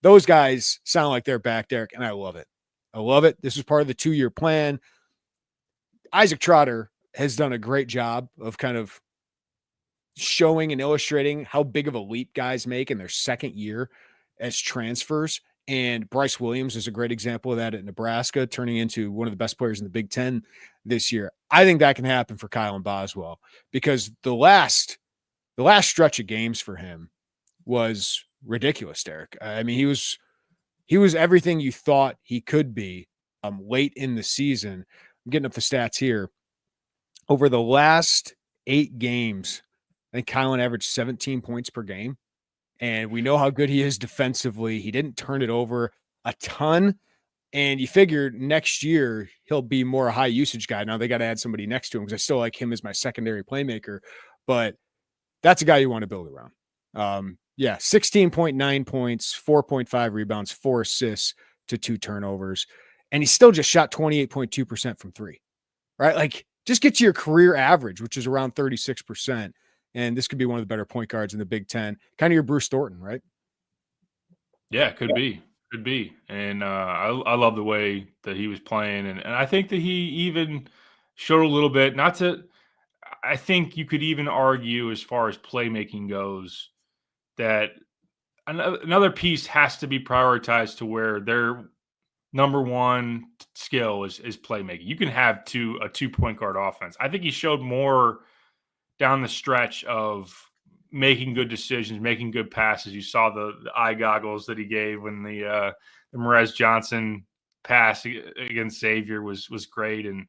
those guys sound like they're back, Derek, and I love it. I love it. This is part of the 2-year plan. Isaac Trotter has done a great job of kind of showing and illustrating how big of a leap guys make in their second year as transfers. And Bryce Williams is a great example of that at Nebraska, turning into one of the best players in the Big Ten this year. I think that can happen for Kylan Boswell because the last stretch of games for him was ridiculous, Derek. I mean, he was everything you thought he could be late in the season. I'm getting up the stats here. Over the last 8 games, I think Kylan averaged 17 points per game. And we know how good he is defensively. He didn't turn it over a ton. And you figure next year he'll be more a high usage guy. Now they got to add somebody next to him because I still like him as my secondary playmaker. But that's a guy you want to build around. 16.9 points, 4.5 rebounds, 4 assists to 2 turnovers. And he still just shot 28.2% from 3, right? Like just get to your career average, which is around 36%. And this could be one of the better point guards in the Big Ten. Kind of your Bruce Thornton, right? Yeah, could be. Could be. And I love the way that he was playing. And I think that he even showed a little bit, I think you could even argue as far as playmaking goes that another piece has to be prioritized to where their number one skill is playmaking. You can have a 2-point guard offense. I think he showed more down the stretch of making good decisions, making good passes. You saw the eye goggles that he gave when the Merez Johnson pass against Xavier was great, and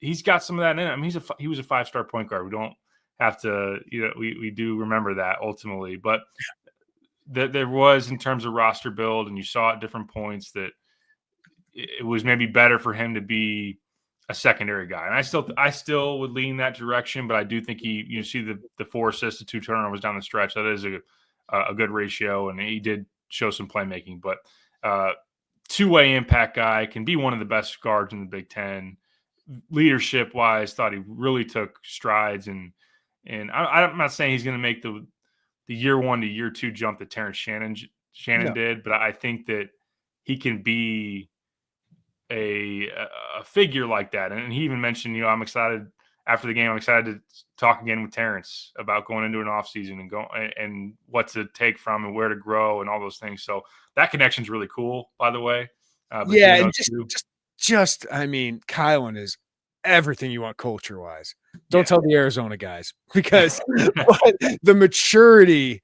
he's got some of that in him. I mean, he was a 5-star point guard. We don't have to, we do remember that ultimately, but there was in terms of roster build, and you saw at different points that it was maybe better for him to be a secondary guy. And I still would lean that direction, but I do think you see the 4 assists to 2 turnovers down the stretch. That is a good ratio, and he did show some playmaking. But two-way impact guy, can be one of the best guards in the Big Ten. Leadership-wise, thought he really took strides. And I'm not saying he's going to make the year 1 to year 2 jump that Terrence Shannon did, but I think that he can be a figure like that. And he even mentioned, I'm excited after the game. I'm excited to talk again with Terrence about going into an offseason and what to take from and where to grow and all those things. So that connection's really cool, by the way. Yeah, and just I mean, Kylan is everything you want culture-wise. Don't tell the Arizona guys, because the maturity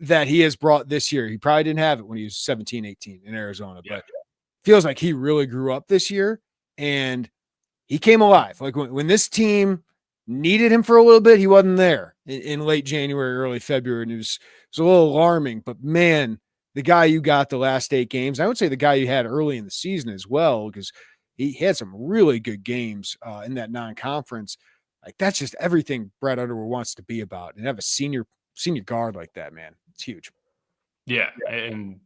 that he has brought this year, he probably didn't have it when he was 17, 18 in Arizona, but feels like he really grew up this year and he came alive. Like when this team needed him for a little bit, he wasn't there in late January, early February. And it was a little alarming, but man, the guy you got the last 8 games, I would say the guy you had early in the season as well, because he had some really good games in that non-conference. Like that's just everything Brad Underwood wants to be about, and have a senior guard like that, man. It's huge. Yeah. And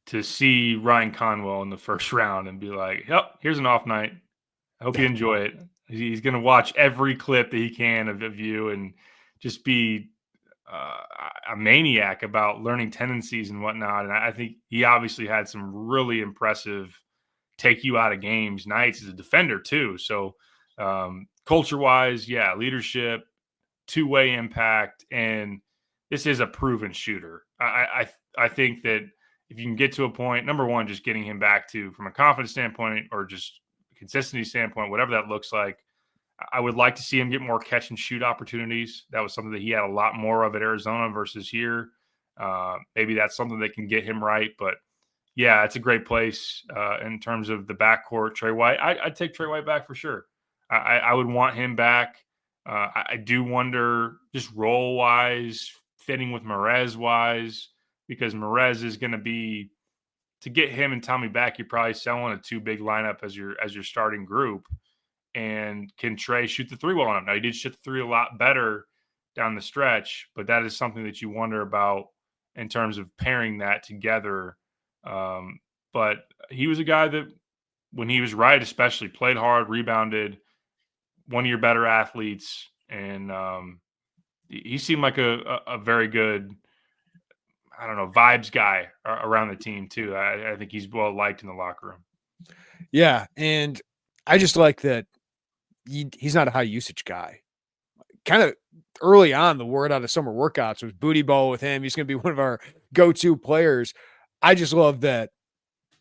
to see Ryan Conwell in the first round and be like, yep, here's an off night. I hope you enjoy it. He's going to watch every clip that he can of you and just be a maniac about learning tendencies and whatnot. And I think he obviously had some really impressive take you out of games nights as a defender too. So culture-wise, leadership, two-way impact, and this is a proven shooter. I think that if you can get to a point, number one, just getting him back to, from a confidence standpoint or just consistency standpoint, whatever that looks like, I would like to see him get more catch and shoot opportunities. That was something that he had a lot more of at Arizona versus here. Maybe that's something that can get him right. But yeah, it's a great place in terms of the backcourt. Trey White, I'd take Trey White back for sure. I would want him back. I do wonder, just role wise, fitting with Merez wise. because Merez is going to be, to get him and Tommy back, you're probably selling a 2 big lineup as your starting group. And can Trey shoot the 3 well enough? Now, he did shoot the 3 a lot better down the stretch, but that is something that you wonder about in terms of pairing that together. But he was a guy that, when he was right, especially played hard, rebounded, one of your better athletes, and he seemed like a very good, I don't know, vibes guy around the team too. I think he's well liked in the locker room. Yeah, and I just like that he's not a high usage guy. Kind of early on, the word out of summer workouts was booty ball with him. He's going to be one of our go-to players. I just love that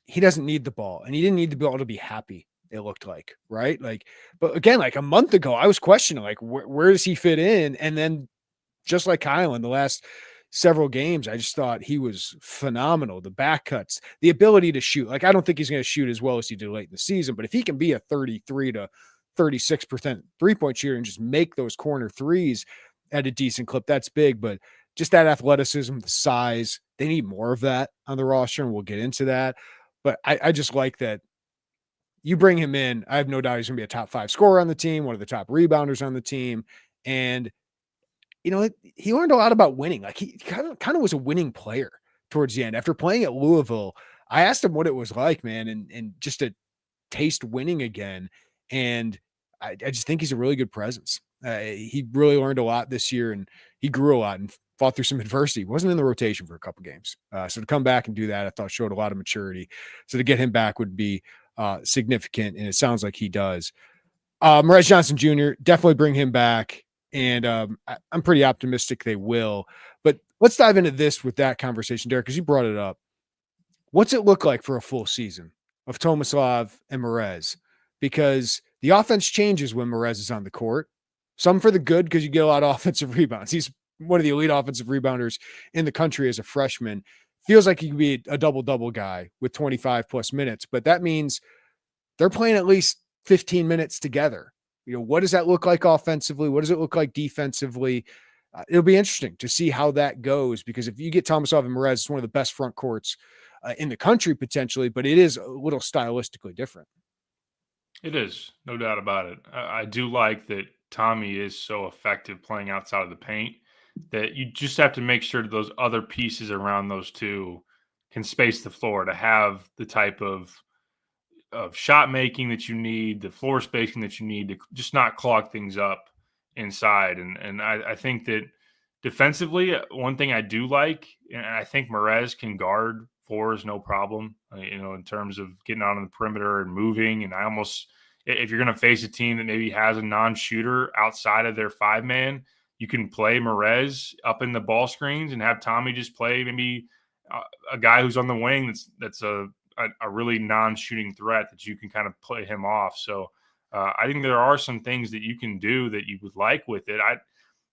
he doesn't need the ball, and he didn't need the ball to be happy. It looked like, right? Like, but again, like a month ago, I was questioning, like, where does he fit in? And then, just like Kyle in the last several games, I just thought he was phenomenal. The back cuts, the ability to shoot. Like, I don't think he's going to shoot as well as he did late in the season, but if he can be a 33 to 36% 3-point shooter and just make those corner threes at a decent clip, that's big. But just that athleticism, the size, they need more of that on the roster, and we'll get into that. But I just like that you bring him in. I have no doubt he's going to be a top 5 scorer on the team, one of the top rebounders on the team. And, you know, he learned a lot about winning. Like, he kind of was a winning player towards the end. After playing at Louisville, I asked him what it was like, man, and just to taste winning again. And I just think he's a really good presence. He really learned a lot this year, and he grew a lot and fought through some adversity. Wasn't in the rotation for a couple games. So to come back and do that, I thought showed a lot of maturity. So to get him back would be significant, and it sounds like he does. Merez Johnson Jr., definitely bring him back, and I'm pretty optimistic they will. But let's dive into this with that conversation, Derek, because you brought it up. What's it look like for a full season of Tomislav and Merez? Because the offense changes when Merez is on the court. Some for the good, because you get a lot of offensive rebounds. He's one of the elite offensive rebounders in the country as a freshman. Feels like he could be a double-double guy with 25 plus minutes, but that means they're playing at least 15 minutes together. You know, what does that look like offensively? What does it look like defensively? It'll be interesting to see how that goes, because if you get Tomislav and Merez, it's one of the best front courts in the country potentially, but it is a little stylistically different. It is, no doubt about it. I do like that Tommy is so effective playing outside of the paint that you just have to make sure that those other pieces around those two can space the floor to have the type of shot making that you need, the floor spacing that you need to just not clog things up inside. And I think that defensively, one thing I do like, and I think Merez can guard 4s no problem, you know, in terms of getting out on the perimeter and moving. And I almost, if you're going to face a team that maybe has a non-shooter outside of their 5-man, you can play Merez up in the ball screens and have Tommy just play maybe a guy who's on the wing that's a really non-shooting threat that you can kind of play him off. So I think there are some things that you can do that you would like with it.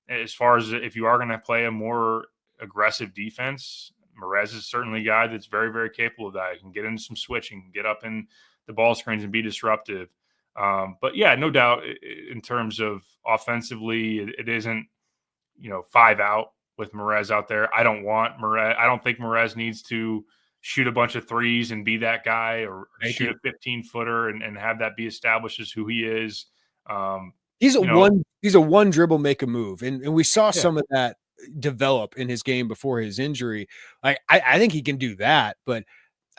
As far as if you are going to play a more aggressive defense, Merez is certainly a guy that's very, very capable of that. He can get into some switching, get up in the ball screens and be disruptive. But yeah, no doubt in terms of offensively, it isn't, 5 out with Merez out there. I don't think Merez needs to shoot a bunch of 3s and be that guy, or shoot a 15-footer and have that be established as who he is. He's a one dribble, make a move. And we saw some of that develop in his game before his injury. Like, I think he can do that, but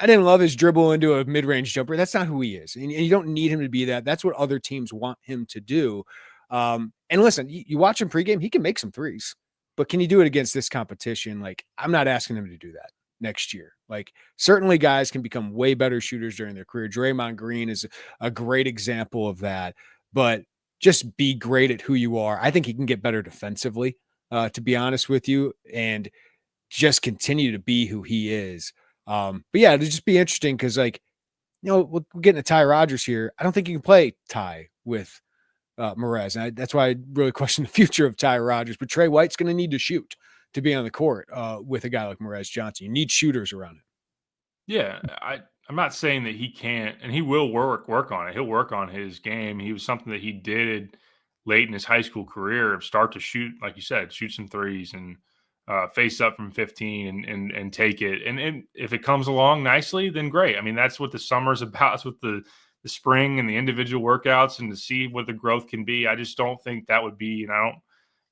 I didn't love his dribble into a mid-range jumper. That's not who he is. And you don't need him to be that. That's what other teams want him to do. And listen, you watch him pregame, he can make some 3s, but can he do it against this competition? Like, I'm not asking him to do that next year. Like, certainly guys can become way better shooters during their career. Draymond Green is a great example of that, but just be great at who you are. I think he can get better defensively, to be honest with you, and just continue to be who he is. But yeah, it'll just be interesting because, like, we're getting a Ty Rodgers here. I don't think you can play Ty with Merez. And that's why I really question the future of Ty Rodgers. But Trey White's going to need to shoot to be on the court with a guy like Merez Johnson. You need shooters around him. Yeah, I'm not saying that he can't, and he will work on it. He'll work on his game. He was something that he did late in his high school career, start to shoot, like you said, shoot some 3s. And face up from 15 and take it. And if it comes along nicely, then great. I mean, that's what the summer's about. It's what the spring and the individual workouts, and to see what the growth can be. I just don't think that would be, and I don't,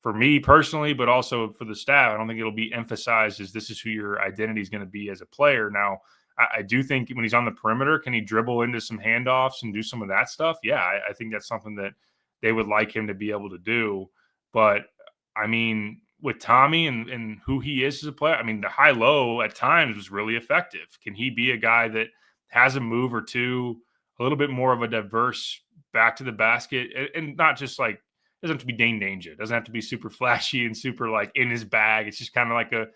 for me personally, but also for the staff, I don't think it'll be emphasized as this is who your identity is going to be as a player. Now, I do think when he's on the perimeter, can he dribble into some handoffs and do some of that stuff? Yeah, I think that's something that they would like him to be able to do. But, I mean, with Tommy and who he is as a player, I mean, the high-low at times was really effective. Can he be a guy that has a move or two, a little bit more of a diverse back to the basket, and not just like, it doesn't have to be Dane Danger. It doesn't have to be super flashy and super like in his bag. It's just kind of like a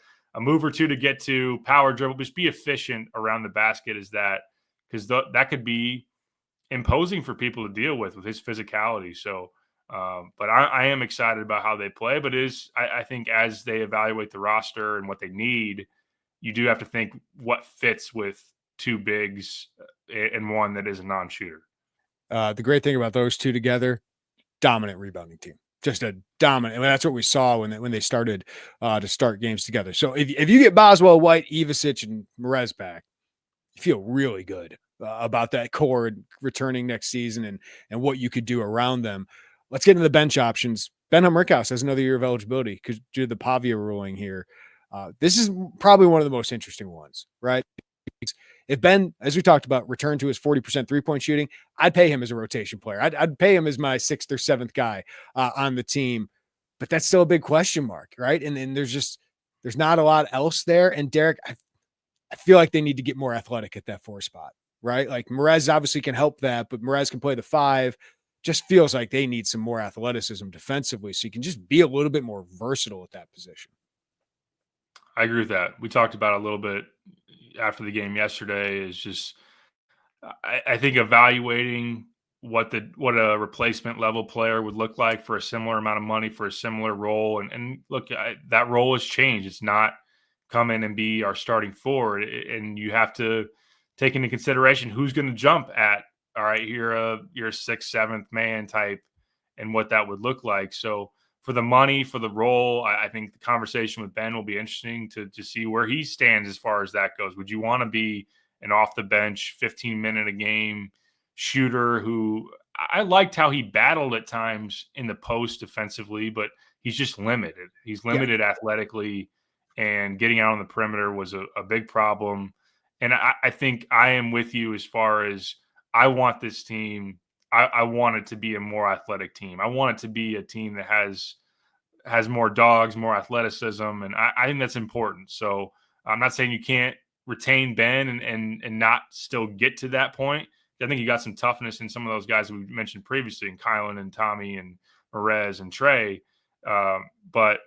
move or two to get to, power dribble, just be efficient around the basket is that, because that could be imposing for people to deal with his physicality. So, but I am excited about how they play, but I think as they evaluate the roster and what they need, you do have to think what fits with two bigs and one that is a non-shooter. The great thing about those two together, dominant rebounding team. Just a dominant. I mean, that's what we saw when they started to start games together. So if you get Boswell, White, Ivisic, and Merez back, you feel really good about that core returning next season and what you could do around them. Let's get into the bench options. Ben Hummerkaus has another year of eligibility because due to the Pavia ruling here. This is probably one of the most interesting ones, right? If Ben, as we talked about, returned to his 40% three-point shooting, I'd pay him as a rotation player. I'd pay him as my sixth or seventh guy on the team. But that's still a big question mark, right? And then there's not a lot else there. And Derek, I feel like they need to get more athletic at that 4 spot, right? Like Merez obviously can help that, but Merez can play the 5. Just feels like they need some more athleticism defensively so you can just be a little bit more versatile at that position. I agree with that. We talked about it a little bit after the game yesterday. Is just I think evaluating what a replacement level player would look like for a similar amount of money for a similar role. And look, that role has changed. It's not come in and be our starting forward. And you have to take into consideration who's going to jump at, all right, you're a 6th, 7th man type and what that would look like. So for the money, for the role, I think the conversation with Ben will be interesting to see where he stands as far as that goes. Would you want to be an off the bench 15-minute a game shooter who I liked how he battled at times in the post defensively, but he's just limited. He's limited athletically, and getting out on the perimeter was a big problem. And I think I am with you as far as I want this team. I want it to be a more athletic team. I want it to be a team that has more dogs, more athleticism, and I think that's important. So I'm not saying you can't retain Ben and not still get to that point. I think you got some toughness in some of those guys we mentioned previously, in Kylan and Tommy and Merez and Trey. But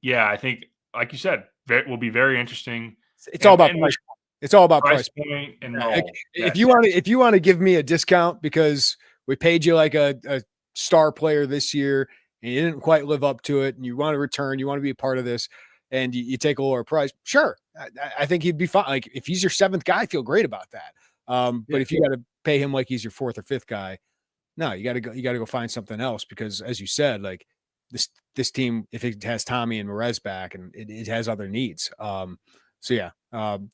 yeah, I think, like you said, it will be very interesting. It's all about price. It's all about price point and role. If you want to give me a discount because we paid you like a star player this year and you didn't quite live up to it, and you want to return, you want to be a part of this, and you take a lower price, sure. I think he'd be fine. Like if he's your 7th guy, I feel great about that. But if you got to pay him like he's your 4th or 5th guy, no, you got to go find something else, because as you said, like this team, if it has Tommy and Merez back, and it has other needs. So yeah,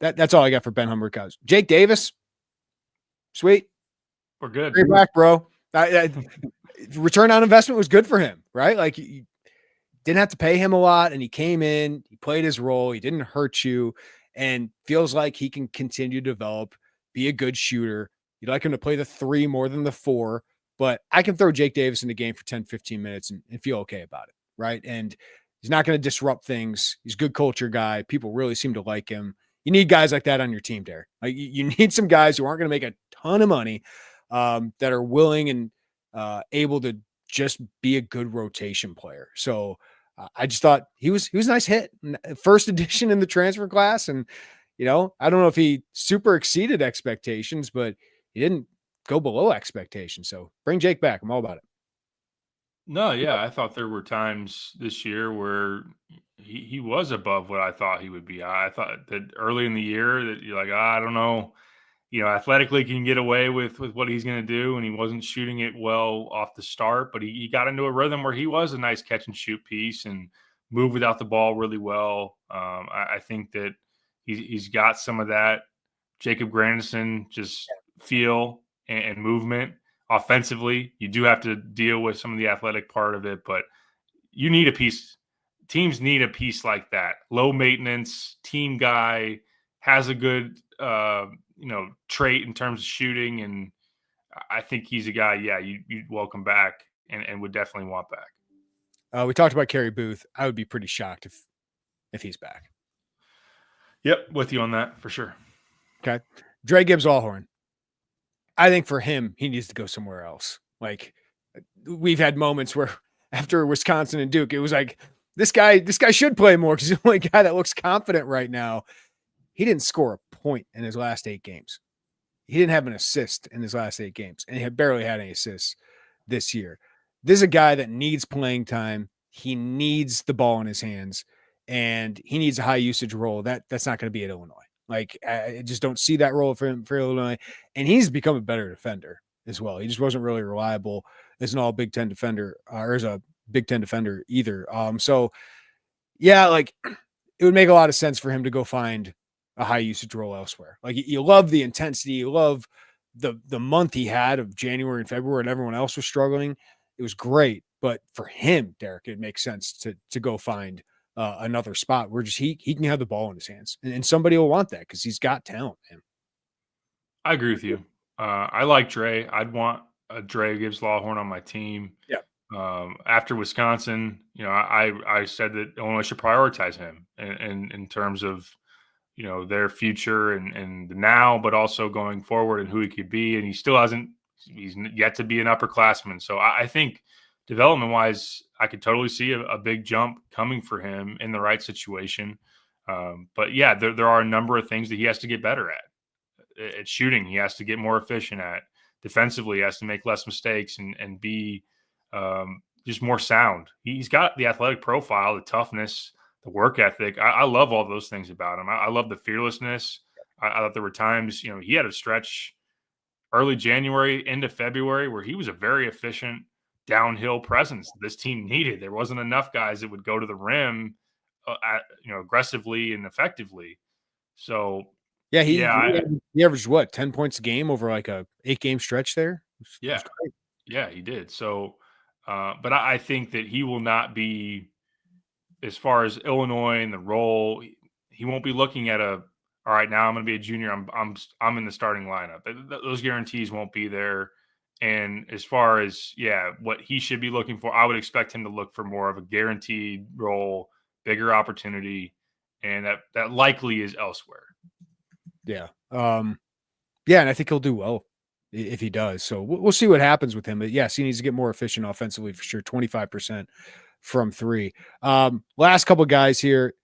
that's all I got for Ben Hummerkaus. Jake Davis, sweet, we're good. Great back, bro. Return on investment was good for him, right? Like you didn't have to pay him a lot, and he came in, he played his role, he didn't hurt you, and feels like he can continue to develop, be a good shooter. You'd like him to play the 3 more than the 4, but I can throw Jake Davis in the game for 10, 15 minutes and feel okay about it, right? And he's not going to disrupt things. He's a good culture guy. People really seem to like him. You need guys like that on your team, Derek. Like you need some guys who aren't going to make a ton of money, that are willing and able to just be a good rotation player. So I just thought he was a nice hit, first edition in the transfer class. And, I don't know if he super exceeded expectations, but he didn't go below expectations. So bring Jake back. I'm all about it. No, yeah, I thought there were times this year where he was above what I thought he would be. I thought that early in the year that you're like, I don't know, athletically can get away with what he's going to do, and he wasn't shooting it well off the start, but he got into a rhythm where he was a nice catch and shoot piece and move without the ball really well. I think that he's got some of that Jacob Grandison just feel and movement. Offensively, you do have to deal with some of the athletic part of it, but you need a piece. Teams need a piece like that. Low maintenance team guy, has a good trait in terms of shooting, and I think he's a guy. Yeah, you'd welcome back and would definitely want back. We talked about Kerry Booth. I would be pretty shocked if he's back. Yep, with you on that for sure. Okay, Dre Gibbs-Allhorn. I think for him, he needs to go somewhere else. Like, we've had moments where after Wisconsin and Duke, it was like, this guy should play more because he's the only guy that looks confident right now. He didn't score a point in his last 8 games. He didn't have an assist in his last 8 games, and he barely had any assists this year. This is a guy that needs playing time. He needs the ball in his hands, and he needs a high usage role. That's not going to be at Illinois. Like, I just don't see that role for him for Illinois. And he's become a better defender as well. He just wasn't really reliable as an all Big Ten defender, or as a Big Ten defender either. So yeah, like, it would make a lot of sense for him to go find a high usage role elsewhere. Like, you love the intensity, you love the month he had of January and February, and everyone else was struggling. It was great, but for him, Derek, it makes sense to go find another spot where just he can have the ball in his hands, and somebody will want that because he's got talent, man. I agree with you. I like Dre. I'd want a Dre Gibbs-Allhorn on my team. Yeah. After Wisconsin, I said that Illinois should prioritize him in terms of their future and the now, but also going forward and who he could be. And he still hasn't. He's yet to be an upperclassman. So I think development-wise, I could totally see a big jump coming for him in the right situation. But yeah, there are a number of things that he has to get better at. At shooting, he has to get more efficient at. Defensively, he has to make less mistakes and be just more sound. He's got the athletic profile, the toughness, the work ethic. I love all those things about him. I love the fearlessness. I thought there were times, he had a stretch early January into February where he was a very efficient downhill presence this team needed. There wasn't enough guys that would go to the rim aggressively and effectively. So yeah, he averaged what, 10 points a game over like a 8-game stretch there. It was great. Yeah, he did. So, but I think that he will not be, as far as Illinois and the role, he won't be looking at all right, now I'm going to be a junior. I'm in the starting lineup. Those guarantees won't be there. And as far as, what he should be looking for, I would expect him to look for more of a guaranteed role, bigger opportunity, and that likely is elsewhere. Yeah. And I think he'll do well if he does. So we'll see what happens with him. But yes, he needs to get more efficient offensively for sure. 25% from 3. Last couple of guys here.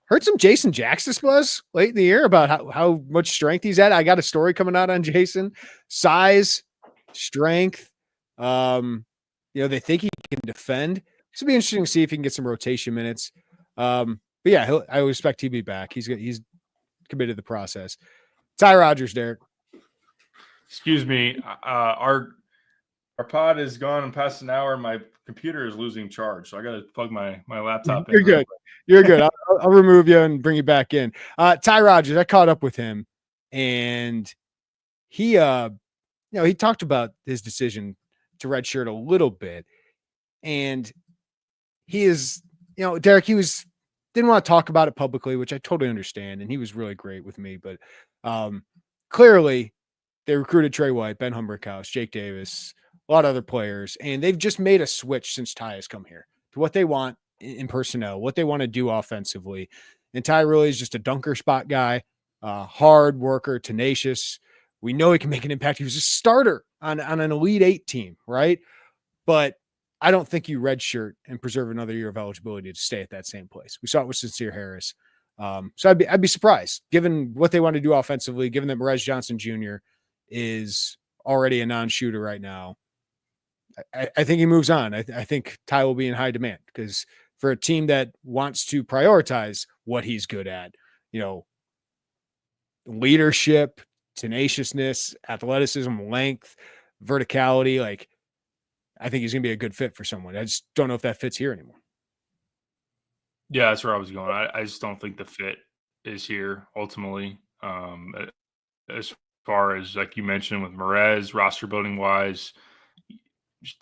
Heard some Jason Jackson buzz late in the year about how much strength he's at. I got a story coming out on Jason. Size, strength. They think he can defend. This will be interesting to see if he can get some rotation minutes. But yeah, I would expect he'll be back. He's committed to the process. Ty Rogers, Derek. Excuse me. Our pod is gone and past an hour. My computer is losing charge, so I got to plug my laptop in. You're good. You're good. I'll remove you and bring you back in. Ty Rogers, I caught up with him, and he, he talked about his decision to redshirt a little bit, and he is, Derek, didn't want to talk about it publicly, which I totally understand, and he was really great with me, but clearly they recruited Trey White, Ben Humbrickhouse, Jake Davis, a lot of other players, and they've just made a switch since Ty has come here to what they want in personnel, what they want to do offensively. And Ty really is just a dunker spot guy, hard worker, tenacious. We know he can make an impact. He was a starter on an Elite 8 team, right? But I don't think you redshirt and preserve another year of eligibility to stay at that same place. We saw it with Sincere Harris. So I'd be surprised, given what they want to do offensively, given that Merez Johnson Jr. is already a non-shooter right now. I think he moves on. I think Ty will be in high demand because for a team that wants to prioritize what he's good at, leadership, tenaciousness, athleticism, length, verticality, like, I think he's going to be a good fit for someone. I just don't know if that fits here anymore. Yeah, that's where I was going. I just don't think the fit is here ultimately. As far as like you mentioned with Merez, roster building wise,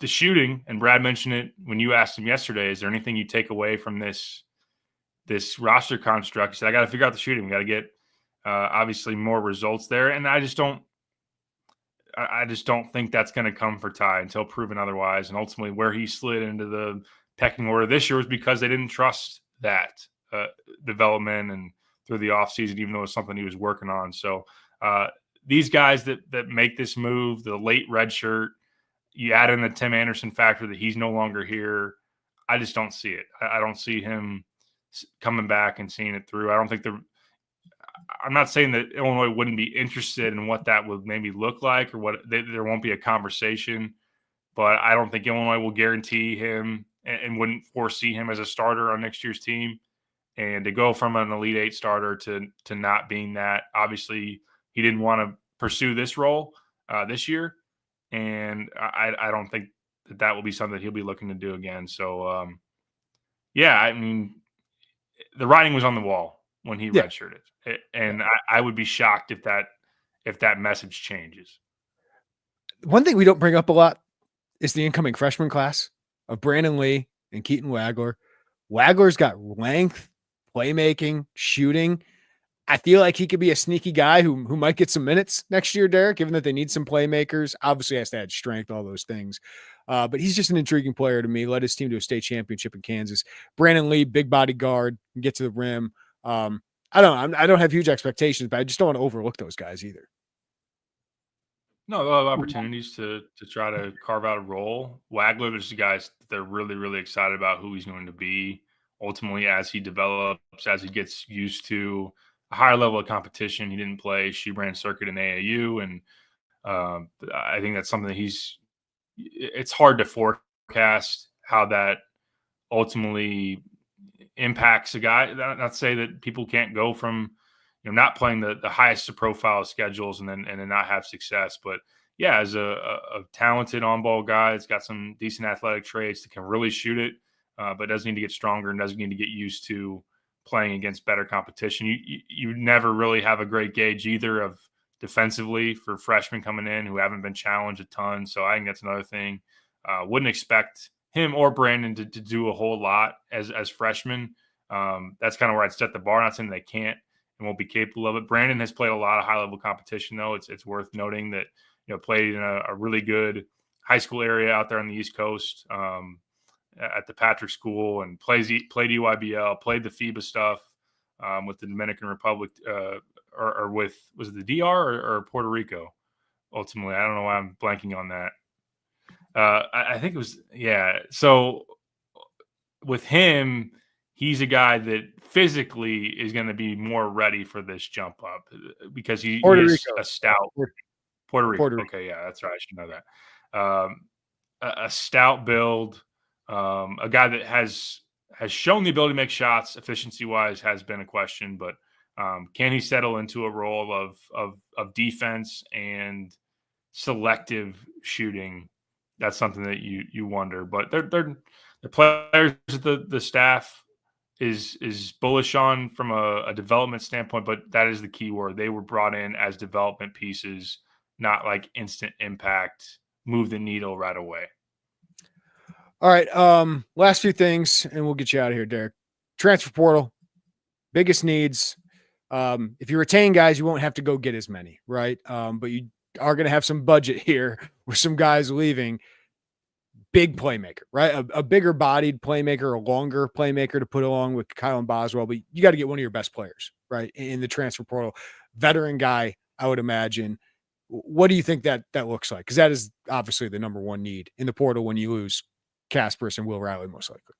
the shooting, and Brad mentioned it when you asked him yesterday. Is there anything you take away from this roster construct? He said, "I got to figure out the shooting. We got to get obviously more results there." And I just don't think that's going to come for Ty until proven otherwise. And ultimately, where he slid into the pecking order this year was because they didn't trust that development and through the offseason, even though it was something he was working on. So these guys that make this move, the late red shirt, you add in the Tim Anderson factor that he's no longer here. I just don't see it. I don't see him coming back and seeing it through. I don't think I'm not saying that Illinois wouldn't be interested in what that would maybe look like or what there won't be a conversation, but I don't think Illinois will guarantee him and wouldn't foresee him as a starter on next year's team. And to go from an Elite Eight starter to not being that, obviously he didn't want to pursue this role this year, and I don't think that will be something that he'll be looking to do again. So yeah, I mean, the writing was on the wall when he redshirted, and I would be shocked if that message changes. One thing we don't bring up a lot is the incoming freshman class of Brandon Lee and Keaton Wagler. Wagler's got length, playmaking, shooting. I feel like he could be a sneaky guy who might get some minutes next year, Derek, given that they need some playmakers. Obviously, has to add strength, all those things. But he's just an intriguing player to me. Led his team to a state championship in Kansas. Brandon Lee, big body guard, can get to the rim. I don't have huge expectations, but I just don't want to overlook those guys either. No, they'll have opportunities to try to carve out a role. Wagler, there's the guys that they're really, really excited about who he's going to be ultimately as he develops, as he gets used to a higher level of competition. He didn't play She-Brand circuit in AAU, and I think that's something that it's hard to forecast how that ultimately impacts a guy. Not to say that people can't go from not playing the highest profile schedules and then not have success. But yeah, as a talented on-ball guy that's got some decent athletic traits that can really shoot it, but doesn't need to get stronger and doesn't need to get used to playing against better competition. You never really have a great gauge either of defensively for freshmen coming in who haven't been challenged a ton. So I think that's another thing. Wouldn't expect him or Brandon to do a whole lot as freshmen. That's kind of where I'd set the bar. Not saying they can't and won't be capable of it. Brandon has played a lot of high-level competition, though. It's worth noting that played in a really good high school area out there on the East Coast at the Patrick School, and played EYBL, played the FIBA stuff with the Dominican Republic, or with, was it the DR or Puerto Rico? Ultimately, I don't know why I'm blanking on that. I think it was, yeah. So with him, he's a guy that physically is going to be more ready for this jump up because he is a stout Puerto Rico. Okay, yeah, that's right. I should know that. A stout build, a guy that has shown the ability to make shots. Efficiency wise has been a question, but can he settle into a role of defense and selective shooting? That's something that you wonder. But they're the players, the staff is bullish on from a development standpoint, but that is the key word. They were brought in as development pieces, not like instant impact, move the needle right away. All right. Last few things, and we'll get you out of here, Derek. Transfer portal, biggest needs. If you retain guys, you won't have to go get as many, right? But you are going to have some budget here with some guys leaving. Big playmaker, right? A bigger bodied playmaker, a longer playmaker to put along with Kyle and Boswell, but you got to get one of your best players, right? In the transfer portal, veteran guy, I would imagine. What do you think that looks like? Because that is obviously the number one need in the portal when you lose Kasparis and Will Riley, most likely.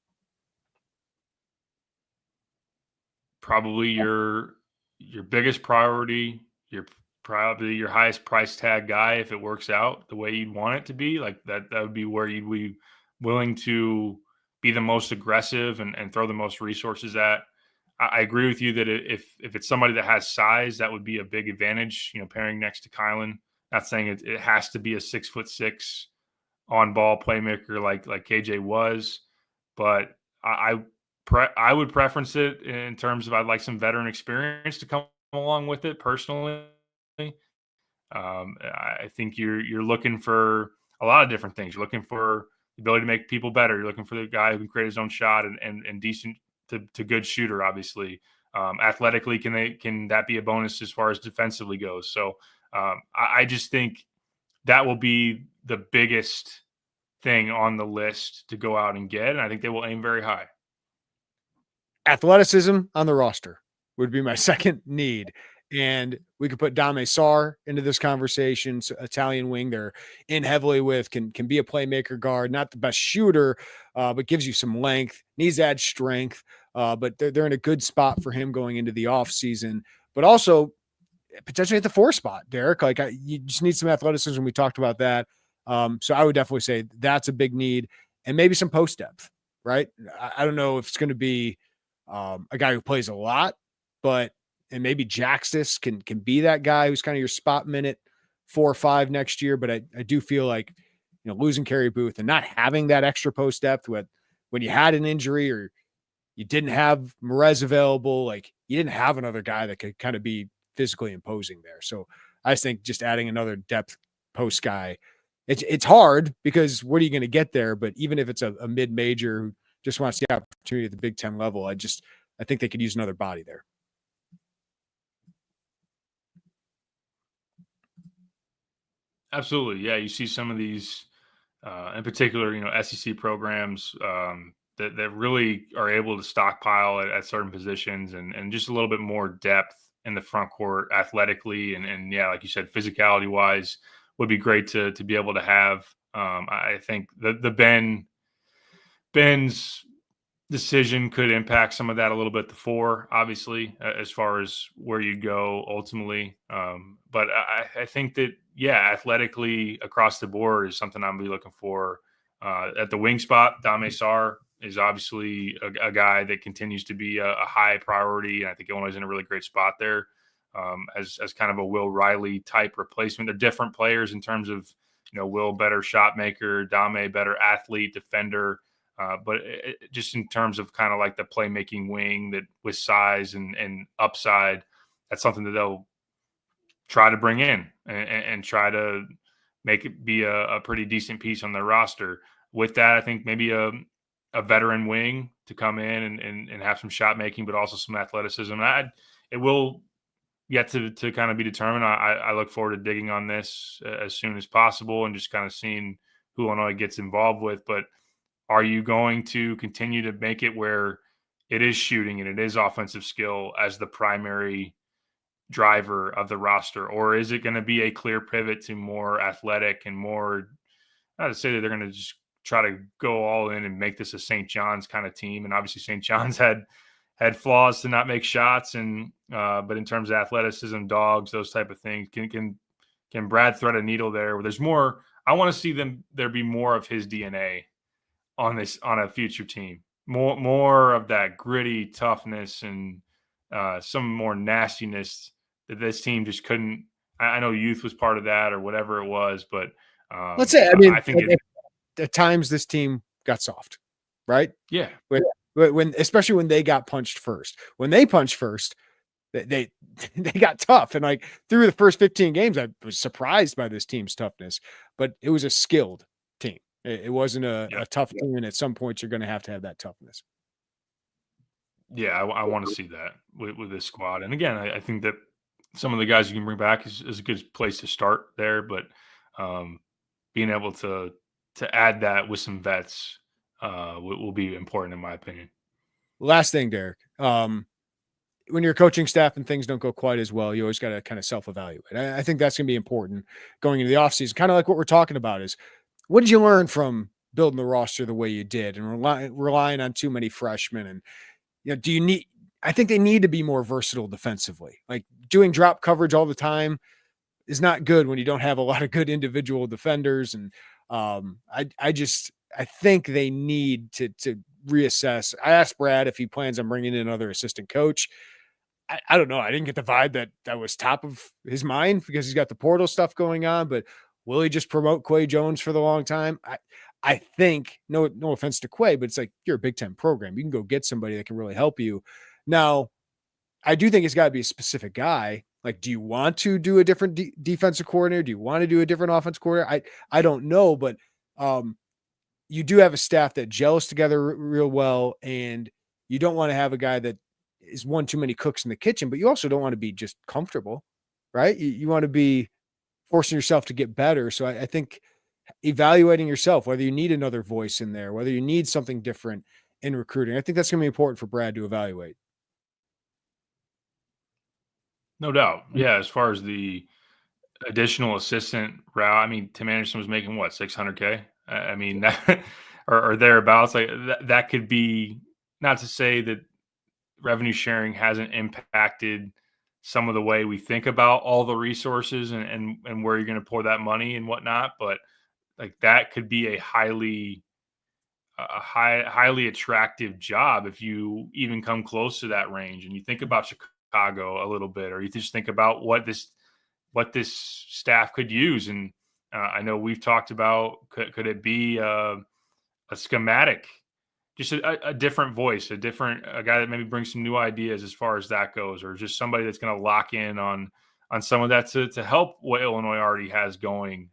Probably your biggest priority, probably your highest price tag guy, if it works out the way you'd want it to be, like that would be where you'd be willing to be the most aggressive and throw the most resources at. I agree with you that if it's somebody that has size, that would be a big advantage, pairing next to Kylan. Not saying it has to be a 6'6" on ball playmaker like KJ was, but I I would preference it in terms of I'd like some veteran experience to come along with it personally. I think you're looking for a lot of different things. You're looking for the ability to make people better. You're looking for the guy who can create his own shot and decent to good shooter. Obviously, athletically, can that be a bonus as far as defensively goes? So I just think that will be the biggest thing on the list to go out and get, and I think they will aim very high. Athleticism on the roster would be my second need. And we could put Dame Sarr into this conversation. So Italian wing they're in heavily with, can be a playmaker guard, not the best shooter, but gives you some length, needs to add strength. But they're in a good spot for him going into the offseason. But also potentially at the 4 spot, Derek. Like you just need some athleticism. We talked about that. So I would definitely say that's a big need, and maybe some post depth, right? I don't know if it's going to be a guy who plays a lot, and maybe Jaxtis can be that guy who's kind of your spot minute 4 or 5 next year. But I do feel like, losing Kerry Booth and not having that extra post depth when you had an injury or you didn't have Merez available, like you didn't have another guy that could kind of be physically imposing there. So I just think just adding another depth post guy, it's hard because what are you going to get there? But even if it's a mid-major who just wants the opportunity at the Big Ten level, I think they could use another body there. Absolutely. Yeah. You see some of these, in particular, SEC programs that really are able to stockpile at certain positions and just a little bit more depth in the front court athletically. And yeah, like you said, physicality wise would be great to be able to have. I think the Ben's decision could impact some of that a little bit. The 4, obviously, as far as where you go ultimately. But I think that, yeah, athletically across the board is something I'm be looking for. At the wing spot, Dame Sarr is obviously a guy that continues to be a high priority. And I think Illinois is in a really great spot there as kind of a Will Riley type replacement. They're different players in terms of, Will better shot maker, Dame better athlete, defender. But just in terms of kind of like the playmaking wing that with size and upside, that's something that they'll try to bring in and try to make it be a pretty decent piece on their roster. With that, I think maybe a veteran wing to come in and have some shot making, but also some athleticism. It will yet to kind of be determined. I look forward to digging on this as soon as possible and just kind of seeing who Illinois gets involved with. But are you going to continue to make it where it is shooting and it is offensive skill as the primary driver of the roster? Or is it going to be a clear pivot to more athletic and more, not to say that they're going to just try to go all in and make this a St. John's kind of team. And obviously St. John's had flaws to not make shots. And, but in terms of athleticism, dogs, those type of things, can Brad thread a needle there where there's more? I want to see there be more of his DNA on a future team, more of that gritty toughness and some more nastiness that this team just couldn't. I know youth was part of that or whatever it was, but let's say, I think at times this team got soft, right? Yeah. When especially when they got punched first. When they punched first, they got tough. And like through the first 15 games, I was surprised by this team's toughness, but it was a skilled team. It wasn't a tough team. And at some point you're going to have that toughness. Yeah. I want to see that with this squad. And again, I think that some of the guys you can bring back is a good place to start there, but being able to add that with some vets will be important in my opinion. Last thing, Derek, when you're coaching staff and things don't go quite as well, you always got to kind of self-evaluate. I think that's going to be important going into the offseason. Kind of like what we're talking about is, what did you learn from building the roster the way you did and relying on too many freshmen? And, do you need, I think they need to be more versatile defensively. Like doing drop coverage all the time is not good when you don't have a lot of good individual defenders. And I think they need to reassess. I asked Brad if he plans on bringing in another assistant coach. I don't know. I didn't get the vibe that was top of his mind because he's got the portal stuff going on, but will he just promote Quay Jones for the long time? I think, no offense to Quay, but it's like, you're a Big Ten program. You can go get somebody that can really help you. Now, I do think it's got to be a specific guy. Like, do you want to do a different defensive coordinator? Do you want to do a different offensive coordinator? I don't know, but you do have a staff that gels together real well, and you don't want to have a guy that is one too many cooks in the kitchen, but you also don't want to be just comfortable, right? You want to be forcing yourself to get better. So I think evaluating yourself, whether you need another voice in there, whether you need something different in recruiting, I think that's going to be important for Brad to evaluate. No doubt. Yeah. As far as the additional assistant route, I mean, Tim Anderson was making what, 600K? I mean, that, or thereabouts. Like that could be, not to say that revenue sharing hasn't impacted some of the way we think about all the resources and where you're going to pour that money and whatnot, but like that could be a highly attractive job if you even come close to that range. And you think about Chicago a little bit, or you just think about what this staff could use. And I know we've talked about, could it be a schematic, just a different voice, a guy that maybe brings some new ideas as far as that goes, or just somebody that's going to lock in on some of that to help what Illinois already has going.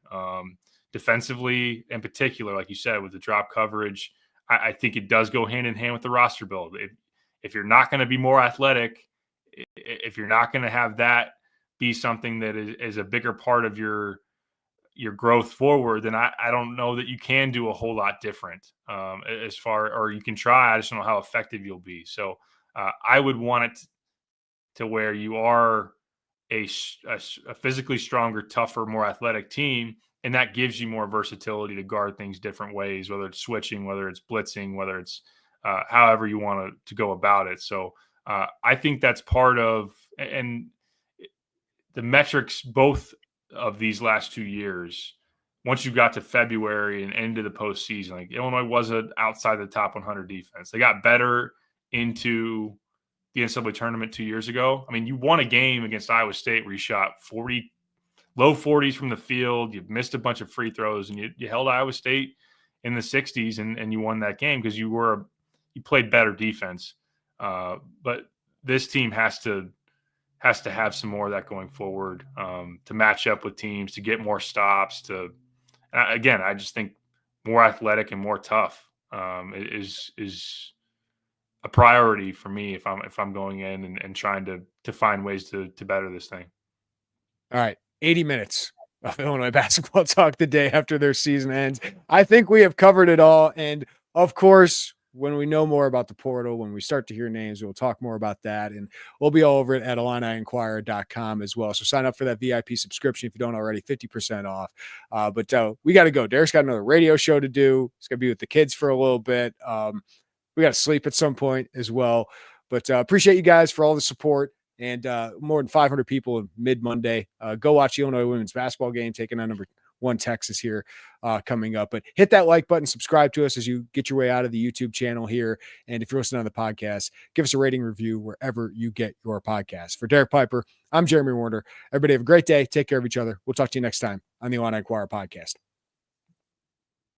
Defensively in particular, like you said, with the drop coverage, I think it does go hand in hand with the roster build. If you're not going to be more athletic, if you're not going to have that be something that is a bigger part of your growth forward, then I don't know that you can do a whole lot different or you can try. I just don't know how effective you'll be. So I would want it to where you are a physically stronger, tougher, more athletic team, and that gives you more versatility to guard things different ways, whether it's switching, whether it's blitzing, whether it's however you want to go about it. So I think that's part of, and the metrics both of these last 2 years, once you got to February and into the postseason, like Illinois wasn't outside the top 100 defense. They got better into the NCAA tournament 2 years ago. I mean, you won a game against Iowa State where you shot low 40s from the field. You missed a bunch of free throws, and you held Iowa State in the 60s, and you won that game because you played better defense. But this team has to have some more of that going forward, to match up with teams, to get more stops. Again, I just think more athletic and more tough is a priority for me if I'm going in and trying to find ways to better this thing. All right. 80 minutes of Illinois basketball talk the day after their season ends. I think we have covered it all. And of course, when we know more about the portal, when we start to hear names, we'll talk more about that. And we'll be all over it at IlliniInquirer.com as well. So sign up for that VIP subscription if you don't already, 50% off. But we got to go. Derek's got another radio show to do. He's going to be with the kids for a little bit. We got to sleep at some point as well. But appreciate you guys for all the support. And more than 500 people mid-Monday. Go watch the Illinois women's basketball game, taking on number 1 Texas here coming up. But hit that like button, subscribe to us as you get your way out of the YouTube channel here. And if you're listening on the podcast, give us a rating review wherever you get your podcast. For Derek Piper, I'm Jeremy Werner. Everybody have a great day. Take care of each other. We'll talk to you next time on the Illini Inquirer Podcast.